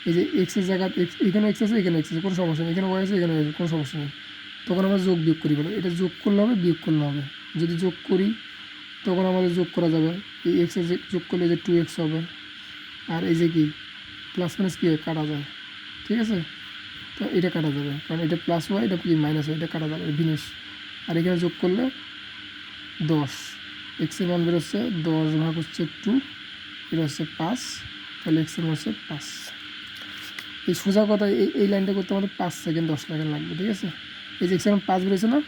এই যে এক্সের জায়গা এখানে এক্স আছে, এখানে এক্স আছে, কোনো সমস্যা নেই, এখানে ওয়াই আছে, এখানে কোনো সমস্যা নেই, তখন আমরা যোগ বিয়োগ করি ফেলাবো। এটা যোগ করলে হবে, বিয়োগ করলে হবে। যদি যোগ করি তখন আমাদের যোগ করা যাবে, এই এক্সের যোগ করলে যে 2x হবে, আর এই যে কি প্লাস মাইনাস কী কাটা যায়, ঠিক আছে। তো এটা কাটা যাবে, কারণ এটা প্লাস ওয়াই, এটা কি মাইনাস ওয়াই, এটা কাটা যাবে জিনিস। আর এখানে যোগ করলে 10, এক্সের মান বেরোচ্ছে 10/2, এটা হচ্ছে 5, তাহলে এক্সের মান হচ্ছে 5। এই সোজা কথা, এই লাইনটা করতে আমাদের 5 সেকেন্ড 10 সেকেন্ড লাগবে, ঠিক আছে। এই যে এক্সের মান 5 বেরোচ্ছে না,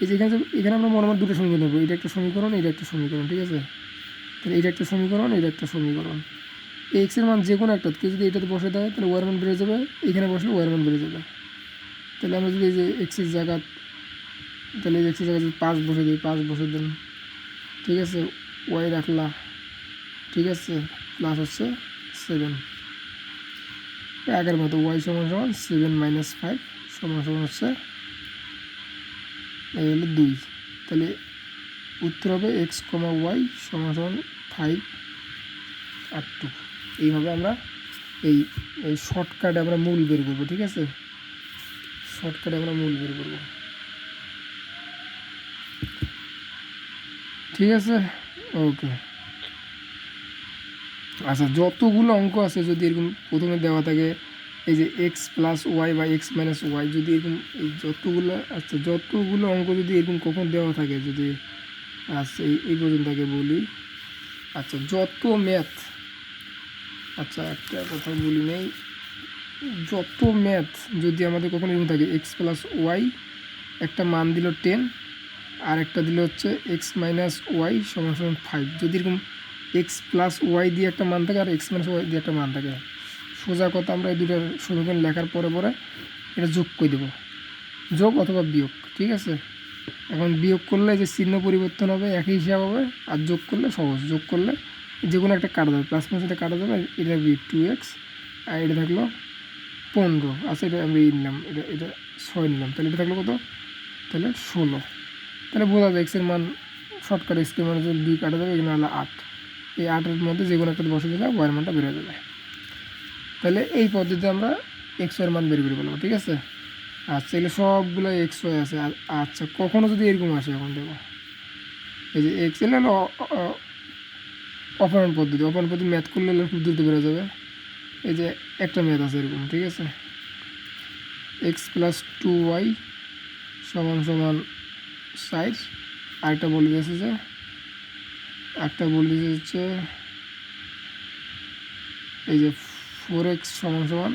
এই যে এখানে আমরা মনে দুটো সমীকরণ নেবো, এটা একটা সমীকরণ, এটা একটা সমীকরণ, ঠিক আছে। তাহলে এটা একটা সমীকরণ, এটা একটা সমীকরণ। এই এক্সের মান যে কোনো একটা কেউ যদি এটাতে বসে দেয়, তাহলে ওয়ার মান বেড়ে যাবে, এখানে বসলে ওয়ার মান বেড়ে যাবে। তাহলে আমরা যদি এই যে এক্সের জায়গা তাহলে এই এক্সের জায়গায় 5 বসে দিই, 5 বসে দিন, ঠিক আছে। ওয়াই রাখলা, ঠিক আছে, প্লাস হচ্ছে 7 আগের মতো ওয়াই সমান সমান 7 - 5 সমান সমান হচ্ছে এই হলো 2। তাহলে উত্তর হবে x, y সমান সমান 5 আর 2। এইভাবে আমরা এই এই শর্টকাটে আমরা মূল বের করবো, ঠিক আছে, শর্টকাটে আমরা মূল বের করবো, ঠিক আছে। ওকে, আচ্ছা যতগুলো অঙ্ক আছে যদি এরকম প্রথমে দেওয়া থাকে এই যে এক্স প্লাস ওয়াই বা এক্স মাইনাস ওয়াই, যদি এরকম এই যতগুলো, আচ্ছা যতগুলো অঙ্ক যদি এরকম কখন দেওয়া থাকে, যদি আচ্ছা এই পর্যন্ত আগে বলি, আচ্ছা যত ম্যাথ, আচ্ছা একটা কথা বলি নেই, যত ম্যাথ যদি আমাদের কখনো এরকম থাকে এক্স প্লাস ওয়াই একটা মান দিল 10 আর একটা দিল হচ্ছে এক্স মাইনাস ওয়াই সমান সমান 5, যদি এরকম এক্স প্লাস ওয়াই দিয়ে একটা মান থাকে আর এক্স মাইনাস ওয়াই দিয়ে একটা মান থাকে, সোজা কথা আমরা এই দুটো সমীকরণ লেখার পরে পরে এটা যোগ করে দেবো, যোগ অথবা বিয়োগ, ঠিক আছে। এখন বিয়োগ করলে যে চিহ্ন পরিবর্তন হবে, একই হিসাব হবে, আর যোগ করলে সহজ, যোগ করলে যে কোনো একটা কাটা যাবে, প্লাস মাইনাস এটা কাটা যাবে, এটা 2x আর এটা থাকলো 15, আচ্ছা এটা আমি নিলাম, এটা 6 নিলাম, তাহলে এটা থাকলো কত, তাহলে 16। তাহলে বোঝা যায় এক্সের মান শর্টকাট এক্সের মান যদি 2 কাটা যাবে, এখানে হলো 8, এই 8-এর মধ্যে যে কোনো একটা বসে দিলে ওয়াইয়ের মানটা বেড়ে যাবে। তাহলে এই পদ্ধতিতে আমরা এক্স ওয়াইয়ের মান বের করে ফেলবো, ঠিক আছে। আচ্ছা এগুলো সবগুলো এক্স ওয়াই আছে। আচ্ছা কখনও যদি এরকম আসে, এখন দেখো এই যে এক্স এল হলো অপহরণ পদ্ধতি, অপহরণ পদ্ধতি ম্যাথ করলে খুব দ্রুত বেড়ে যাবে। এই যে একটা ম্যাথ আছে এরকম, ঠিক আছে, এক্স প্লাস 2y সমান সমান 60, আরেকটা বলে দিয়েছে যে হচ্ছে এই যে 4x সমান সমান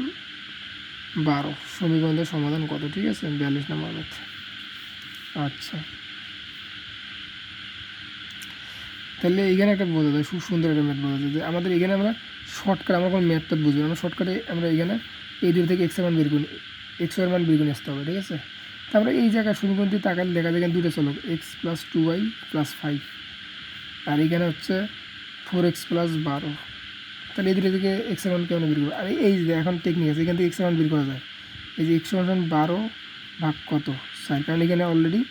12, সমীকরণের সমাধান কত, ঠিক আছে, 42 নম্বর ম্যাথ। আচ্ছা তাহলে এইখানে একটা বোঝা যায়, খুব সুন্দর একটা ম্যাথ বোঝা যায় যে আমাদের এখানে আমরা শর্টকাট, আমরা কোনো ম্যাথটা বুঝবো, আমরা শর্টকাটে আমরা এখানে এই দুটো থেকে এক্সের মান বের করি, এক্স ওয়ার মান বের করে আসতে হবে, ঠিক আছে। তারপরে এই জায়গায় সমীকরণটি তাকালে দেখা যায় এখানে দুটো চলো, এক্স প্লাস 2y প্লাস 5 আর এখানে হচ্ছে 4x প্লাস 12, তাহলে এই দুটো থেকে এক্সের মান কেমন বের করবো, আর এই যে এখন টেকনিক আছে, এখান থেকে এক্সের মান বের করা যায়, এই যে এক্স সমান 12 ভাগ কত 6, কারণ এখানে অলরেডি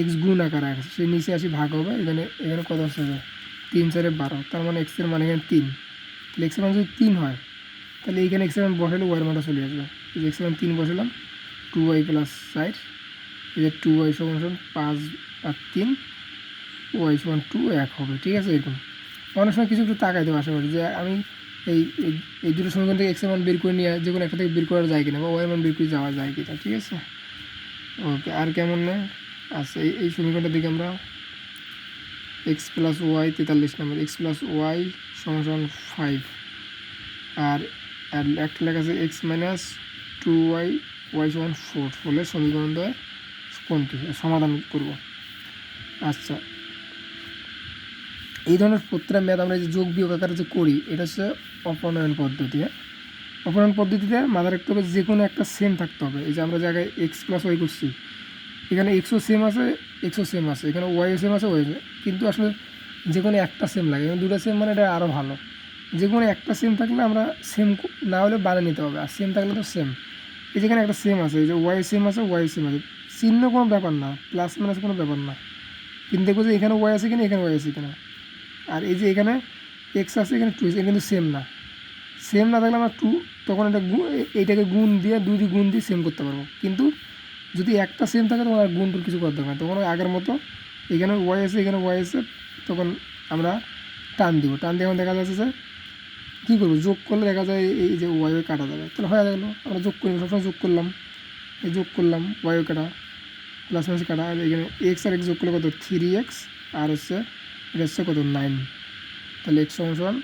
এক্স গুণ আকার আছে, সেই নিচে আসি ভাগ হবে, এখানে কত আসতে হবে 3 4 12, তার মানে এক্সের মান এখানে 3, তাহলে এক্সের মান যদি 3 হয় তাহলে এইখানে এক্সের মান বসালে ওয়াইয়ের মানটা চলে আসবে, এই যে এক্সের মান 3 বসালাম, 2y প্লাস 4, এই যে 2y সমান 5 আর 3, ওয়াই সমান 2 1 হবে, ঠিক আছে। এরকম অনেক সময় কিছু একটু তাকাই দেবো, আশা করি যে আমি এই এই দুটো সমীকরণ থেকে এক্সের মান বের করে নিয়ে যে কোনো একটা থেকে বের করা যায় কিনা, বা ওয়াইয়ের মান বের করে যাওয়া যায় কিনা, ঠিক আছে। ওকে, আর কেমন না, আচ্ছা এই সমীকরণটা দিকে আমরা এক্স প্লাস ওয়াই 43 নম্বর, এক্স প্লাস ওয়াই সমান সমান 5 আর একটা লেখা আছে এক্স মাইনাস 2y ওয়াই সমান 4, হলে সমীকরণ দ্বয় কোনটি সমাধান করব। আচ্ছা এই ধরনের প্রত্যেকটা ম্যাথ আমরা যে যোগ বিয়োগ আকারে যে করি, এটা হচ্ছে অপনয়ন পদ্ধতি। অপনয়ন পদ্ধতিতে মাথায় রাখতে হবে যে কোনো একটা সেম থাকতে হবে, এই যে আমরা জায়গায় এক্স প্লাস ওয়াই করছি, এখানে এক্সও সেম আছে, এখানে ওয়াইও সেম আছে, ওয়াই, কিন্তু আসলে যে কোনো একটা সেম লাগে, এখানে দুটো সেম মানে এটা আরও ভালো, যে কোনো একটা সেম থাকলে আমরা সেম না হলে বানিয়ে নিতে হবে, আর সেম থাকলে তো সেম। এই যেখানে একটা সেম আছে, এই যে ওয়াই সেম আছে, চিহ্ন কোনো ব্যাপার না, প্লাস মাইনাস কোনো ব্যাপার না, কিন্তু দেখবো যে এখানে ওয়াই আছে কিনা, এখানে ওয়াই আছে কিনা, আর এই যে এখানে এক্স আছে, এখানে 2 আছে, কিন্তু সেম না, থাকলে আমরা তখন এটা এইটাকে গুণ দিয়ে 2 দিয়ে গুণ দিয়ে সেম করতে পারবো, কিন্তু যদি একটা সেম থাকে তখন আর গুণ টুন কিছু করতে হবে না, তখন আগের মতো এখানে ওয়াই আছে, এখানে ওয়াই আছে, তখন আমরা টান দিব, এখন দেখা যাচ্ছে যে কী করবো, যোগ করলে দেখা যায় এই যে ওয়াই কাটা যাবে, তাহলে হয়ে গেলো, আমরা যোগ করি, সবসময় যোগ করলাম, এই যোগ করলাম ওয়াই কাটা, প্লাস মাইনাস কাটা, আর এখানে এক্স আর এক্স যোগ করলে কত 3x, আর হচ্ছে এটা হচ্ছে কত 9, তাহলে এক্স সমান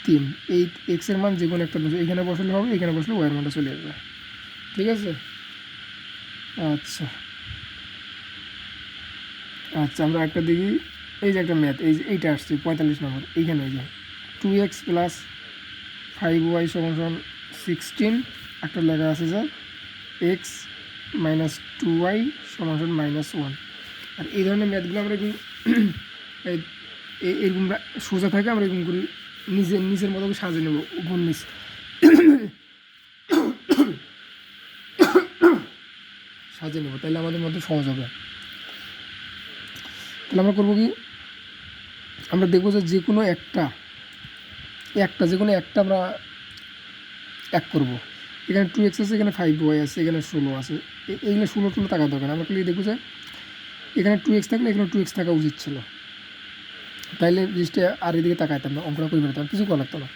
3, এই এক্সের মান যে কোনো একটা এখানে বসলে হবে, এখানে বসলে ওয়াইয়ের মানটা চলে আসবে, ঠিক আছে। আচ্ছা আমরা একটা দেখি, এই যে একটা ম্যাথ, এইটা আসছে 45 নম্বর, এইখানে এই যে 2x প্লাস 5y সমান 16, একটা লেখা আছে যে এক্স মাইনাস টু ওয়াই সমান সমান মাইনাস ওয়ান। আর এই ধরনের ম্যাথগুলো আমরা এরকম এরকম সোজা থাকে আমরা এরকম করি নিজের মতো করে সাজিয়ে নেব উপর নিচ। সাজিয়ে নেব, তাহলে আমাদের মধ্যে সহজ হবে। তাহলে আমরা করবো কি, আমরা দেখবো যে কোনো একটা আমরা এক করবো। এখানে 2x আছে, এখানে 5y আছে, এখানে 16 আছে, এইগুলো 16 টাকা দরকার। আমরা খালি দেখবো যে এখানে 2x থাকলে এখানে 2x থাকা উচিত ছিল, তাইলে জিনিসটা আর এদিকে তাকাইতাম না, অঙ্কটা করে বেরোতাম, কিছু করা লাগতো না।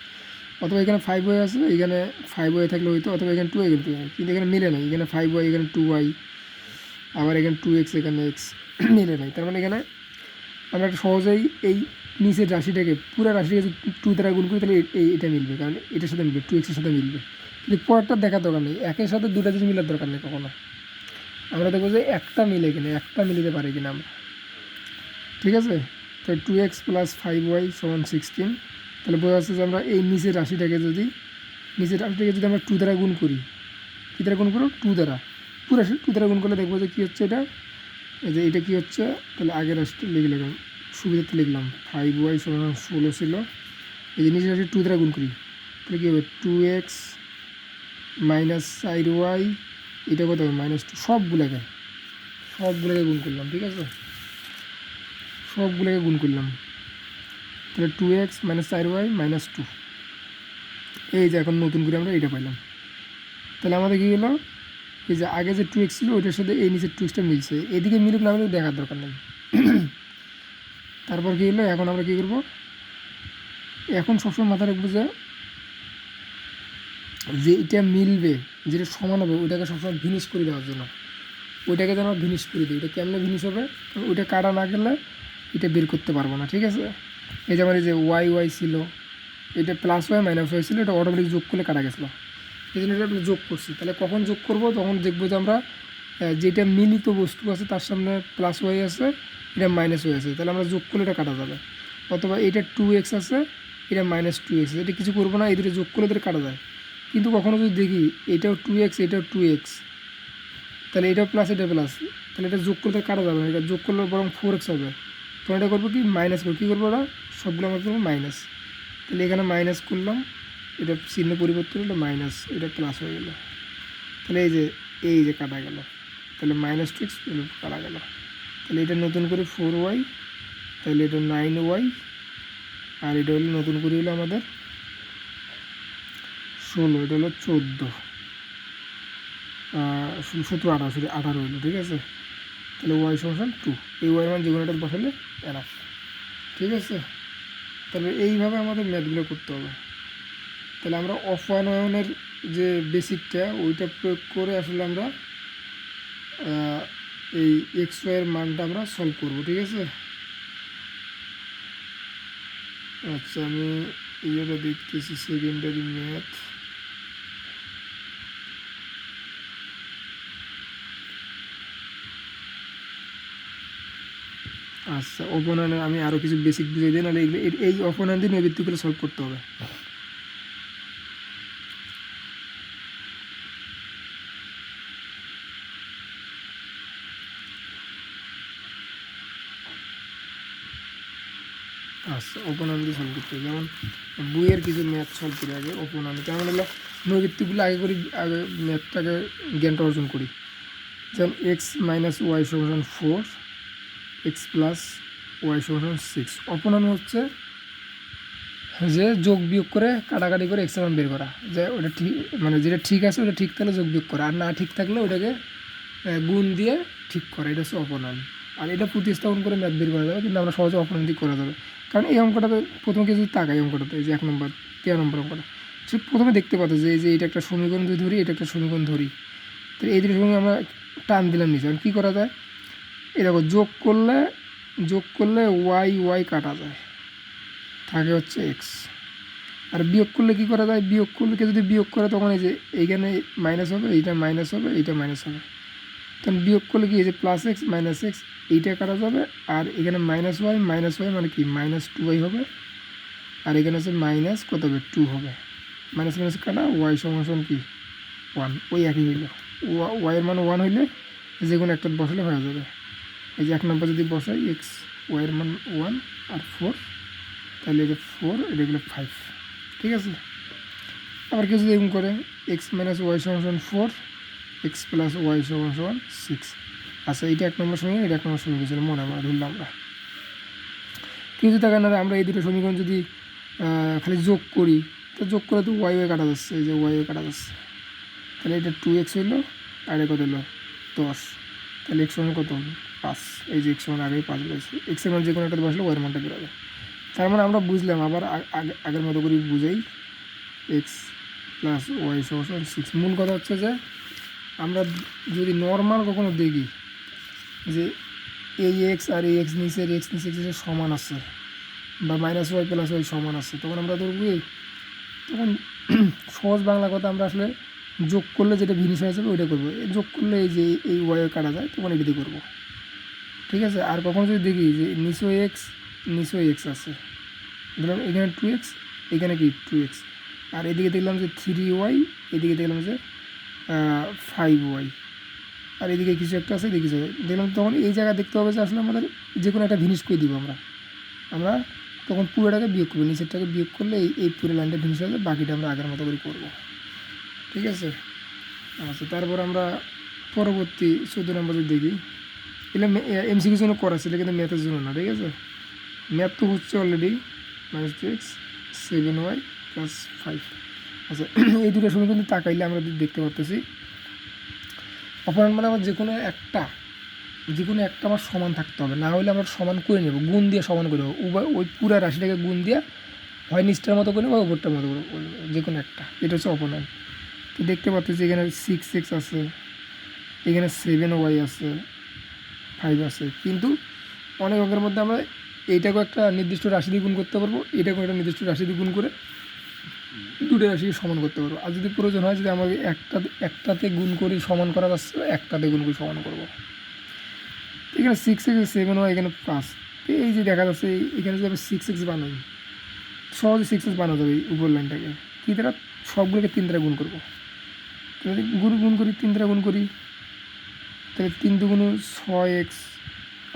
অথবা এখানে 5y আছে, এখানে 5y থাকলে হইতো, অথবা এখানে 2y কিন্তু এখানে মিলে নাই, এখানে 5y এখানে 2y, আবার এখানে 2x এখানে x মিলে নাই। তার মানে এখানে আমরা একটা সহজেই এই নিচের রাশিটাকে পুরো রাশিটাকে 2 দ্বারা গুণ করি, তাহলে এটা মিলবে, কারণ এটার সাথে মিলবে, 2x এর সাথে মিলবে। কিন্তু পরেরটা দেখার দরকার নেই, একের সাথে দুটা জিনিস মিলার দরকার নেই কখনো। আমরা দেখবো যে একটা মিলে কিনা, একটা মিলিতে পারি কিনা আমরা, ঠিক আছে। তো 2x + 5y = 16। তাহলে বোঝা যাচ্ছে যে আমরা এই নিচের রাশিটাকে যদি আমরা 2 দ্বারা গুণ করি, কী দ্বারা গুণ করো, 2 দ্বারা, পুরো রাশি 2 দ্বারা গুণ করলে দেখবো যে কী হচ্ছে, এটা এই যে এটা কী হচ্ছে। তাহলে আগের রাশিটা লিখলাম, সুবিধাতে লিখলাম 5y = 16 ছিল, এই যে নিচের রাশি 2 দ্বারা গুণ করি, তাহলে কী হবে 2x - 4y, এটা কত হবে -2, সবগুলোকে গুণ করলাম, ঠিক আছে, সবগুলোকে গুণ করলাম। তাহলে 2x - 4y -2, এই যে এখন নতুন করে আমরা এটা পাইলাম। তাহলে আমাদের কী হলো, এই যে আগে যে 2x ছিল ওইটার সাথে এই নিচের 2xটা মিলছে, এদিকে মিলুক না মিলুক দেখার দরকার নেই। তারপর কী হলো, এখন আমরা কী করবো, এখন সবসময় মাথায় রাখবো যে এটা মিলবে, যেটা সমান হবে ওইটাকে সবসময় ভিনিশ করে দেওয়ার জন্য, ওইটাকে যেন ভিনিশ করে দিই। ওইটা কেমনে ভিনিশ হবে, ওইটা কাটা না গেলে এটা বের করতে পারবো না, ঠিক আছে। এই যে আমার এই যে y ছিল, এটা +y -y ছিল, এটা অটোমেটিক যোগ করলে কাটা গেছিলো, এই জন্য এটা যোগ করছি। তাহলে কখন যোগ করব, তখন দেখবো যে আমরা যেটা মিলিত বস্তু আছে তার সামনে +y আছে, এটা -y আছে, তাহলে আমরা যোগ করলে এটা কাটা যাবে। অথবা এটা 2x আছে, এটা -2x, এটা কিছু করবো না, এই দুটো যোগ করলে এটা কাটা যায়। কিন্তু কখনো যদি দেখি এটাও 2x এটাও 2x, তাহলে এটাও প্লাস এটা প্লাস, তাহলে এটা যোগ করতে কাটা যাবে না, এটা যোগ করলে বরং 4x হবে। তখন এটা করবো কি, মাইনাস করবো, কী করবো, ওরা সবগুলো আমরা করবো মাইনাস। তাহলে এখানে মাইনাস করলাম, এটা চিহ্ন পরিবর্তন হলো মাইনাস, এটা প্লাস হয়ে গেল। তাহলে এই যে কাটা গেল, তাহলে -2x কাটা গেল। তাহলে এটা নতুন করে 4y, তাহলে এটা 9y, আর এটা হলো নতুন করে হলো আমাদের 16, এটা হলো 14, 17 18 হলো, ঠিক আছে। তাহলে y = 2, এই y মান যেগুলোটা বসালে এনাফ, ঠিক আছে। তাহলে এইভাবে আমাদের ম্যাথগুলো করতে হবে। তাহলে আমরা অফ-ওয়ানের যে বেসিকটা ওইটা প্রয়োগ করে আসলে আমরা এই xy এর মানটা আমরা সলভ করব, ঠিক আছে। আচ্ছা, আমি ইয়েটা দেখতেছি, সেকেন্ডারি ম্যাথ। আচ্ছা, অপনয়নে আমি আরও কিছু বেসিক বুঝিয়ে দিই, নাহলে এই অপনয়ন দিয়ে নৈবেদ্য করে সলভ করতে হবে। আচ্ছা, অপনয়ন দিয়ে সলভ করতে হবে, যেমন বইয়ের কিছু ম্যাথ সলভ করি আগে অপনয়ন, কেমন হলো নৈবেদ্যগুলো আগে করি, আগে ম্যাথটাকে জ্ঞানটা অর্জন করি। যেমন x - y = 4, x + y = 6। অপনয়ন হচ্ছে যে যোগ বিয়োগ করে কাটাকাটি করে এক্স এর মান বের করা, যে ওটা ঠিক, মানে যেটা ঠিক আছে ওটা ঠিক থাকলে যোগ বিয়োগ করা, আর না ঠিক থাকলে ওটাকে গুণ দিয়ে ঠিক করা, এটা হচ্ছে অপনয়ন। আর এটা প্রতিস্থাপন করে ম্যাথ বের করা যাবে, কিন্তু আমরা সহজে অপনয়ন দিয়ে করা যাবে। কারণ এই অঙ্কটাতে প্রথমে কিছু তাকাই, অঙ্কটাতে এই যে 1 নম্বর 13 নম্বর অঙ্কটা, সে প্রথমে দেখতে পাতো যে এটা একটা সমীকরণ যদি ধরি, এটা একটা সমীকরণ ধরি, তো এই দুটোর সঙ্গে আমরা টান দিলাম নিচে। আর কী করা যায়, এরকম যোগ করলে y কাটা যায়, থাকে হচ্ছে x। আর বিয়োগ করলে কী করা যায়, বিয়োগ করলে যদি বিয়োগ করে তখন এই যে এইখানে মাইনাস হবে, এইটা মাইনাস হবে, এইটা মাইনাস হবে, তখন বিয়োগ করলে কি এই যে +x - x এইটা কাটা যাবে, আর এখানে -y মানে কি -2y হবে, আর এখানে হচ্ছে মাইনাস কত হবে 2 হবে, মাইনাস মাইনাস কাটা y = কি 1, ওই একই হইল। ওয়াইয়ের মান 1 হইলে যে কোনো একটা বসালে হয়ে যাবে। এই যে 1 নম্বর যদি বসাই এক্স ওয়াইয়ের মান 1 আর 4, তাহলে এটা 4, এটা গেলো 5, ঠিক আছে। আবার কেউ যদি এরকম করে এক্স মাইনাস ওয়াই সমান 4, এক্স প্লাস ওয়াই সমান 6। আচ্ছা, এটা 1 নম্বর সমীকরণ, এটা 1 নম্বর সমীকরণ ছিল, মনে আমরা ধরলাম আমরা। কিন্তু দেখা না আমরা এই দুটো সমীকরণ যদি খালি যোগ করি, তো যোগ করে তো ওয়াই কাটা যাচ্ছে, এই যে ওয়াই কাটা যাচ্ছে, তাহলে এটা 2x হইলো, আর এটা কত হলো 10, তাহলে এক্স সমান কত হলো 5। এই যে এক্স সমান আগেই 5 বলেছে, এক্সের মান যে কোনো একটা বসলে ওয়াইয়ের মানটা বেরোবে। তার মানে আমরা বুঝলাম, আবার আগের মতো করে বুঝেই এক্স প্লাস ওয়াই সমান 6। মূল কথা হচ্ছে যে আমরা যদি নর্মাল কখনো দেখি যে এই এক্স আর এই এক্স নিচের এক্স নিচে সমান আছে, বা মাইনাস ওয়াই প্লাস ওয়াই সমান আছে, তখন আমরা ধরবো তখন সহজ বাংলা কথা আমরা আসলে যোগ করলে যেটা ভিনিশ হয়ে যাবে ওইটা করবো। যোগ করলে এই যে এই ওয়াই কাটা যায়, তখন এটা দিয়ে করবো, ঠিক আছে। আর কখনো যদি দেখি যে নিচেও এক্স আছে, ধরলাম এখানে 2x, এখানে কি 2x, আর এদিকে দেখলাম যে 3y, এদিকে দেখলাম যে 5y, আর এদিকে কিছু একটা আছে, এদিকে কিছু দেখলাম, তখন এই জায়গা দেখতে হবে যে আসলে আমাদের যে কোনো একটা ভিনিশ করে দিব আমরা তখন পুরোটাকে বিয়োগ করবো, নিচেরটাকে বিয়োগ করলে এই পুরো লাইনটা ভিনিশ হয়ে যাবে, বাকিটা আমরা আগের মতো করে করবো, ঠিক আছে। আচ্ছা, তারপর আমরা পরবর্তী 14 নম্বর দেখি। এগুলো এমসিকিউর জন্য করা ছিল, কিন্তু ম্যাথের জন্য না, ঠিক আছে। ম্যাথ তো হচ্ছে অলরেডি -2x 7y + 5। আচ্ছা, এই দুটো সমীকরণ তাকাইলে আমরা দেখতে পাচ্ছি অপারেন্ট মানে আমার যে কোনো একটা আমার সমান থাকতে হবে, না হলে আমরা সমান করে নেব, গুণ দিয়ে সমান করে নেবো, ওই পুরো রাশিটাকে গুণ দিয়ে হয় নিচটার মতো করে নেবো, ওপরটার মতো করে যে কোনো একটা। এটা হচ্ছে অপোনেন্ট। তো দেখতে পাচ্ছি এখানে 6x আছে, এখানে 7y আছে, 5 আছে, কিন্তু অনেক অঙ্কের মধ্যে আমরা এইটাকেও একটা নির্দিষ্ট রাশি দিয়ে গুণ করতে পারবো, এটাকেও একটা নির্দিষ্ট রাশি দিয়ে গুণ করে দুটো রাশিকে সমান করতে পারবো। আর যদি প্রয়োজন হয় যদি আমাকে একটাতে গুণ করে সমান করা যাচ্ছে, একটাতে গুণ করে সমান করবো। এখানে 6x 7y, এখানে 5, এই যে দেখা যাচ্ছে এখানে যদি আমি 6x বানাই, সহজে 6x বানানো যাবে এই উপর লাইনটাকে। কী দ্বারা? সবগুলোকে 3 দ্বারা গুণ করবো, তাহলে গুণ করি 3 দ্বারা গুণ করি, তাহলে 3 2 6x,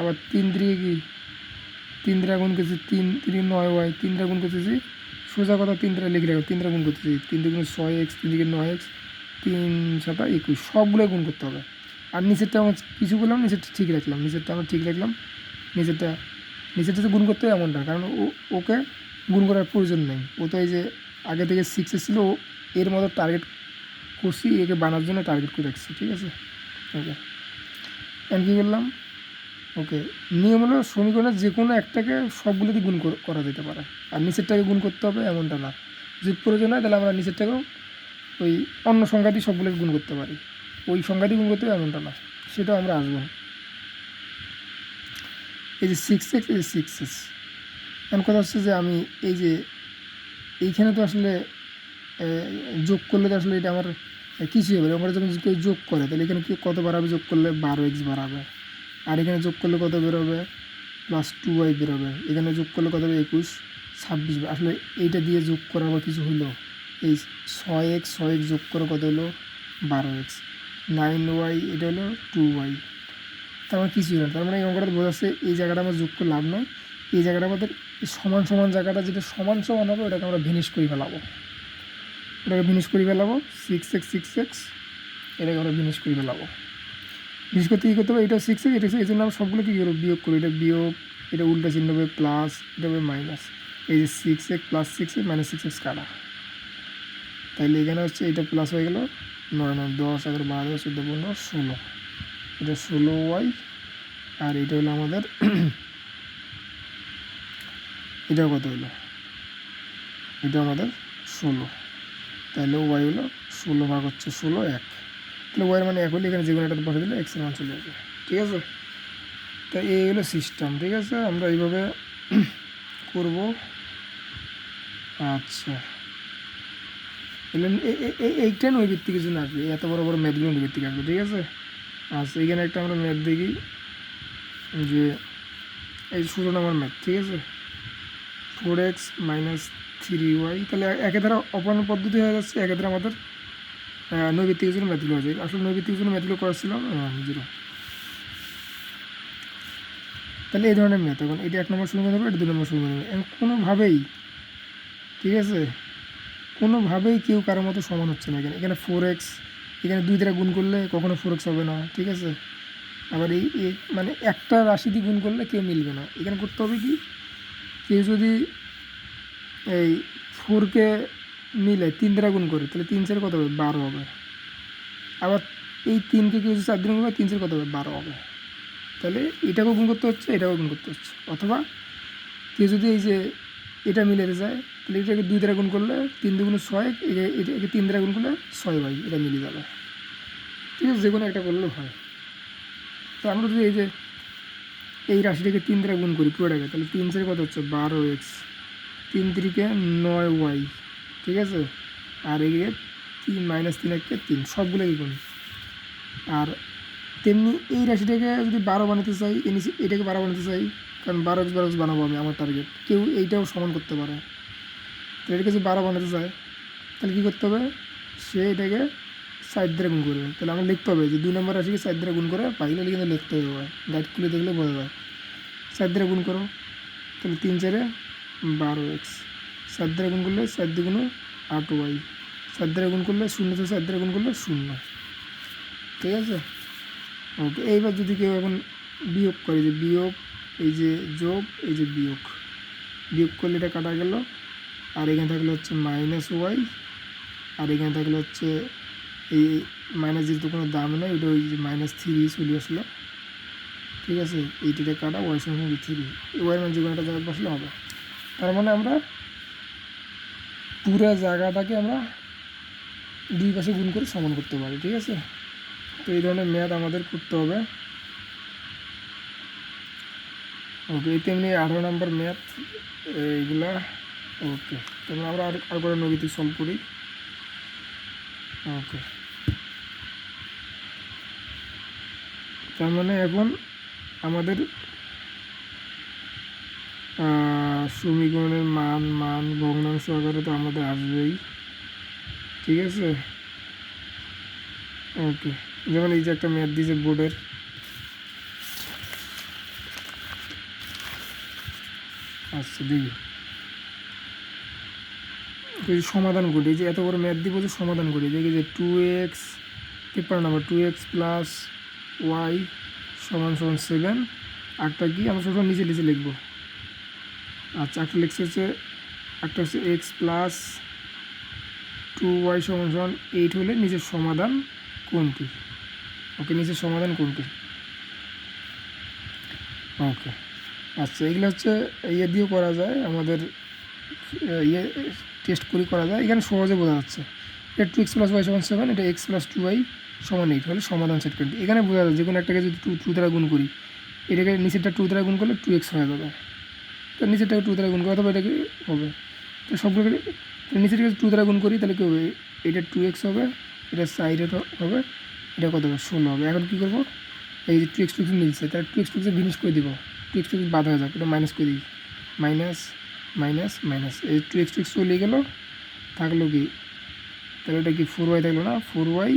আবার 3 3 কি 3 দ্বারা গুণ করছি, 3 3 9y, 3 দ্বারা গুণ করতেছি, সোজা কথা 3 দ্বারা লিখে রাখো, 3 দ্বারা গুণ করতেছি, 3 2 6x, 3 3 9x, 3 7 21, সবগুলো গুণ করতে হবে। আর নিচেরটা আমার কিছু বললাম, নিচেরটা ঠিক রাখলাম, নিচেরটা যে গুণ করতে হবে এমনটা, কারণ ওকে গুণ করার প্রয়োজন নেই, ও তো এই যে আগে থেকে 6 ছিল, এর মতো টার্গেট করছি, একে বানার জন্য টার্গেট করে রাখছি, ঠিক আছে। ওকে, এখন কী করলাম, ওকে, নিয়ম হলো সমীকরণের যে কোনো একটাকে সবগুলোতে গুণ করা যেতে পারে, আর নিচেরটাকে গুণ করতে হবে এমনটা না। যদি প্রয়োজন হয় তাহলে আমরা নিচেরটাকেও ওই অন্য সংখ্যা দিয়ে সবগুলোকে গুণ করতে পারি, ওই সংখ্যা দিয়ে গুণ করতে হবে এমনটা না, সেটাও আমরা আসবো। এই যে 6x, এই যে 6x, এমন কথা হচ্ছে যে আমি এই যে এইখানে তো আসলে যোগ করলে তো আসলে এটা আমার কিছু হবে, আমরা যখন কেউ যোগ করে তাহলে এখানে কি কত বাড়াবে, যোগ করলে 12x বাড়াবে, আর এখানে যোগ করলে কত বেরোবে, +2y বেরোবে, এখানে যোগ করলে কত হবে 21 26, আসলে এইটা দিয়ে যোগ করার বা কিছু হলো, এই 6x যোগ করে কত হলো 12x, 9y এটা হলো 2y, তার মানে কিছুই না। তার মানে এই অঙ্কটা বোঝাচ্ছে এই জায়গাটা আমার যোগ করে লাভ নয়, এই জায়গাটা আমাদের সমান জায়গাটা যেটা সমান হবে ওটাকে আমরা ভিনিশ করে ফেলাবো, 6x এটাকে আমরা ভিনিশ করে ফেলাবো। বিশেষ করতে কী করতে হবে, এটা 6x, এটা 6, এই জন্য আমরা সবগুলো কী করবো, বিয়োগ করি, এটা বিয়োগ, এটা উল্টা চিহ্ন হবে প্লাস, এটা হবে মাইনাস, এই যে 6x + 6x -6x কাটা, তাইলে এখানে হচ্ছে এটা প্লাস হয়ে গেল 9 9 10 11 12 13 14 16, এটা 16y, আর এটা হলো আমাদের এটাও কত হলো, এটা আমাদের 16, তাহলে ওয়াই হলো 16 ভাগ হচ্ছে 16 1, তাহলে ওয়াইয়ের মানে 1 হলে এখানে যে কোনো একটা বসে দিলে এক্সের মান চলে আসবে, ঠিক আছে। তো এই হলো সিস্টেম, ঠিক আছে, আমরা এইভাবে করব। আচ্ছা, এইটা নয় ভিত্তিকের জন্য আসবে, এত বড় ম্যাথগুলো ভিত্তিক আসবে, ঠিক আছে। আচ্ছা, এখানে একটা আমরা ম্যাথ দেখি, যে এই 16 নম্বর ম্যাথ, ঠিক আছে, 4x - 3y, তাহলে একে দ্বারা অপূর্ণ পদ্ধতি হয়ে যাচ্ছে, একে দ্বারা আমাদের নৈবিত্তিকের জন্য ম্যাথগুলো হয়ে যায়। আসলে নৈবিত্তিকের জন্য ম্যাথগুলো করেছিলাম 0। তাহলে এই ধরনের ম্যাথ, এখন এটা 1 নম্বর সমীকরণ হবে, এটা 2 নম্বর সমীকরণ হবে। এবং কোনোভাবেই, ঠিক আছে, কোনোভাবেই কেউ কারোর মতো সমান হচ্ছে না। এখানে 4x, এখানে 2 দ্বারা গুণ করলে কখনো 4x হবে না, ঠিক আছে। আবার এই মানে একটা রাশি দিয়ে গুণ করলে কেউ মিলবে না। এখানে করতে হবে কি, কেউ যদি এই 4কে মিলে 3 দ্বারা গুণ করে তাহলে 3 4 কত হবে, 12 হবে। আবার এই 3কে কেউ যদি 4 দ্বারা গুণ করে 3 4 কত হবে, 12 হবে। তাহলে এটাকেও গুণ করতে হচ্ছে, এটাকেও গুণ করতে হচ্ছে। অথবা কেউ যদি এই যে এটা মিলাতে যায় তাহলে এটাকে 2 দ্বারা গুণ করলে 3 2 6, এটাকে 3 দ্বারা গুণ করলে 6 ভাই, এটা মিলে যাবে, ঠিক আছে। যে কোনো একটা করলেও হয়। তো আমরা যদি এই যে এই রাশিটাকে 3 দ্বারা গুণ করি পুরোটাকে, তাহলে 3 4 কত হচ্ছে, 12x, 3 3 9y, ঠিক আছে। আর এদিকে 3 -3 1 3, সবগুলোকে গুণ। আর তেমনি এই রাশিটাকে যদি 12 বানাতে চাই, এটাকে 12 বানাতে চাই, কারণ 12x 12x বানাবো আমি, আমার টার্গেট। কেউ এইটাও সমান করতে পারে। তো এটাকে যদি 12 বানাতে চায় তাহলে কী করতে হবে, সে এটাকে 4 দ্বারা গুণ করবে। তাহলে আমার লিখতে হবে যে 2 নম্বর রাশিকে 4 দ্বারা গুণ করে পাইলে কিন্তু লিখতে হবে, গাইড খুলে দেখলে বোঝা যায়। 4 দ্বারা গুণ করো, তাহলে 3 4 12x, 4 দ্বারা গুণ করলে 4 2 8y, 4 দ্বারা গুণ করলে 0 থেকে 4 দ্বারা গুণ করলে 0, ঠিক আছে। ওকে, এইবার যদি কেউ এখন বিয়োগ করে, যে বিয়োগ, এই যে যোগ, এই যে বিয়োগ, বিয়োগ করলে এটা কাটা গেল। আর এখানে থাকলে হচ্ছে -y, আর এখানে থাকলে হচ্ছে এই মাইনাস, যেহেতু কোনো দাম নেই, এটা ওই যে -3 চলে আসলো, ঠিক আছে। এইটিতে কাটা y সমান 3, ওয়াই মান যে কোনো একটা জায়গায় বসলে হবে। তার মানে আমরা পুরো জায়গাটাকে আমরা 2 পাশে গুণ করে সমান করতে পারি, ঠিক আছে। তো এই ধরনের ম্যাথ আমাদের করতে হবে। ওকে, এই তেমনি 18 নম্বর ম্যাথ এইগুলা। ওকে, তারপর আমরা আর করে নৈবিত্তিক সলভ করি। ওকে, তার মানে এখন আমাদের সমীকরণের মান ভগ্নাংশ আকারে তো আমাদের আসবেই, ঠিক আছে। ওকে, যেমন এই যে একটা ম্যাথ দিয়েছে বোর্ডের, আচ্ছা দেখি সমাধান করি। এই যে এত বড় ম্যাথ দিব, যে সমাধান করি, দেখি যে 2x, 53 নম্বর, 2x + y = 7। আরটা কি আমরা সবসময় নিচে নিচে লিখবো। আচ্ছা, একটা লিখছে হচ্ছে, একটা হচ্ছে x + 2y = 8 হলে নিচের সমাধান কোনটি। ওকে, নিচের সমাধান কোনটি। ওকে, আচ্ছা, এগুলো হচ্ছে ইয়ে দিয়েও করা যায়, আমাদের ইয়ে টেস্ট করে করা যায়। এখানে সহজে বোঝা যাচ্ছে, এটা 2x + y = 7, এটা x + 2y = 8 হলে সমাধান সেট করতে। এখানে বোঝা যায় যে কোনো একটাকে যদি 2 দ্বারা গুণ করি, এটাকে নিচেরটা 2 দ্বারা গুণ করলে 2x হয়ে যাবে, তো নিচেরটাকে 2 দ্বারা গুণ করি, অথবা এটাকে হবে, তো সবগুলোকে নিচেরটাকে 2 দ্বারা গুণ করি, তাহলে কী হবে, এটা 2x হবে, এটা সাইডে হবে, এটা কত হবে, 16 হবে। এখন কী করবো, এই যে 2x মিলছে, তাহলে 2x বিনিশ করে দিব, 2x বাদ হয়ে যাবে, এটা মাইনাস করে দিই, মাইনাস মাইনাস মাইনাস, এই 2x চলে গেল, থাকলো কি, তাহলে এটা কি 4y থাকলো না, 4y,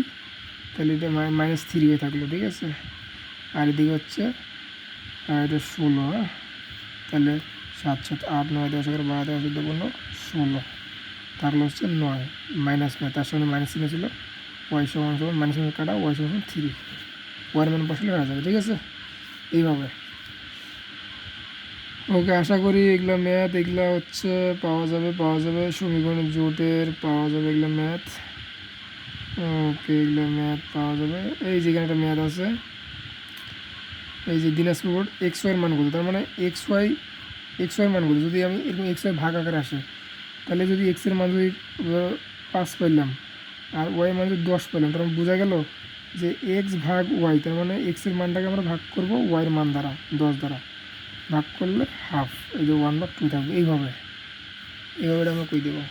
তাহলে এটা -3 হয়ে থাকলো, ঠিক আছে। আর এদিকে হচ্ছে এটা 16, হ্যাঁ, তাহলে 7 7 8 9 10 11 12 13 14 15 16, থাকলো হচ্ছে 9, মাইনাস 9, তার সঙ্গে মাইনাস চিহ্ন ছিল, y = মাইনাস কাটা, y = 3, ওয়ার মান বসলে হয়ে যাবে, ঠিক আছে, এইভাবে। ওকে, আশা করি এগুলো ম্যাথ, এগুলো হচ্ছে পাওয়া যাবে সমীকরণের জোটের, পাওয়া যাবে এগুলো ম্যাথ। ওকে, এগুলো ম্যাথ পাওয়া যাবে। এই যেখানে একটা ম্যাথ আছে, এই যে দিনাজপুর বোর্ড, এক্স ওয়াইয়ের মান কত, তার মানে এক্স ওয়াইয়ের মান কত, যদি আমি এরকম এক্স ওয়াই ভাগ আকারে আসে, তাহলে যদি এক্সের মান যদি 5 পাইলাম আর ওয়াইয়ের মান যদি 10 পাইলাম, তার মানে বোঝা গেল যে এক্স ভাগ ওয়াই, তার মানে এক্সের মানটাকে আমরা ভাগ করব ওয়াইয়ের মান দ্বারা, 10 দ্বারা ভাগ করলে হাফ, এই যে 1/2 থাকবে। এইভাবে আমরা কই দেবো।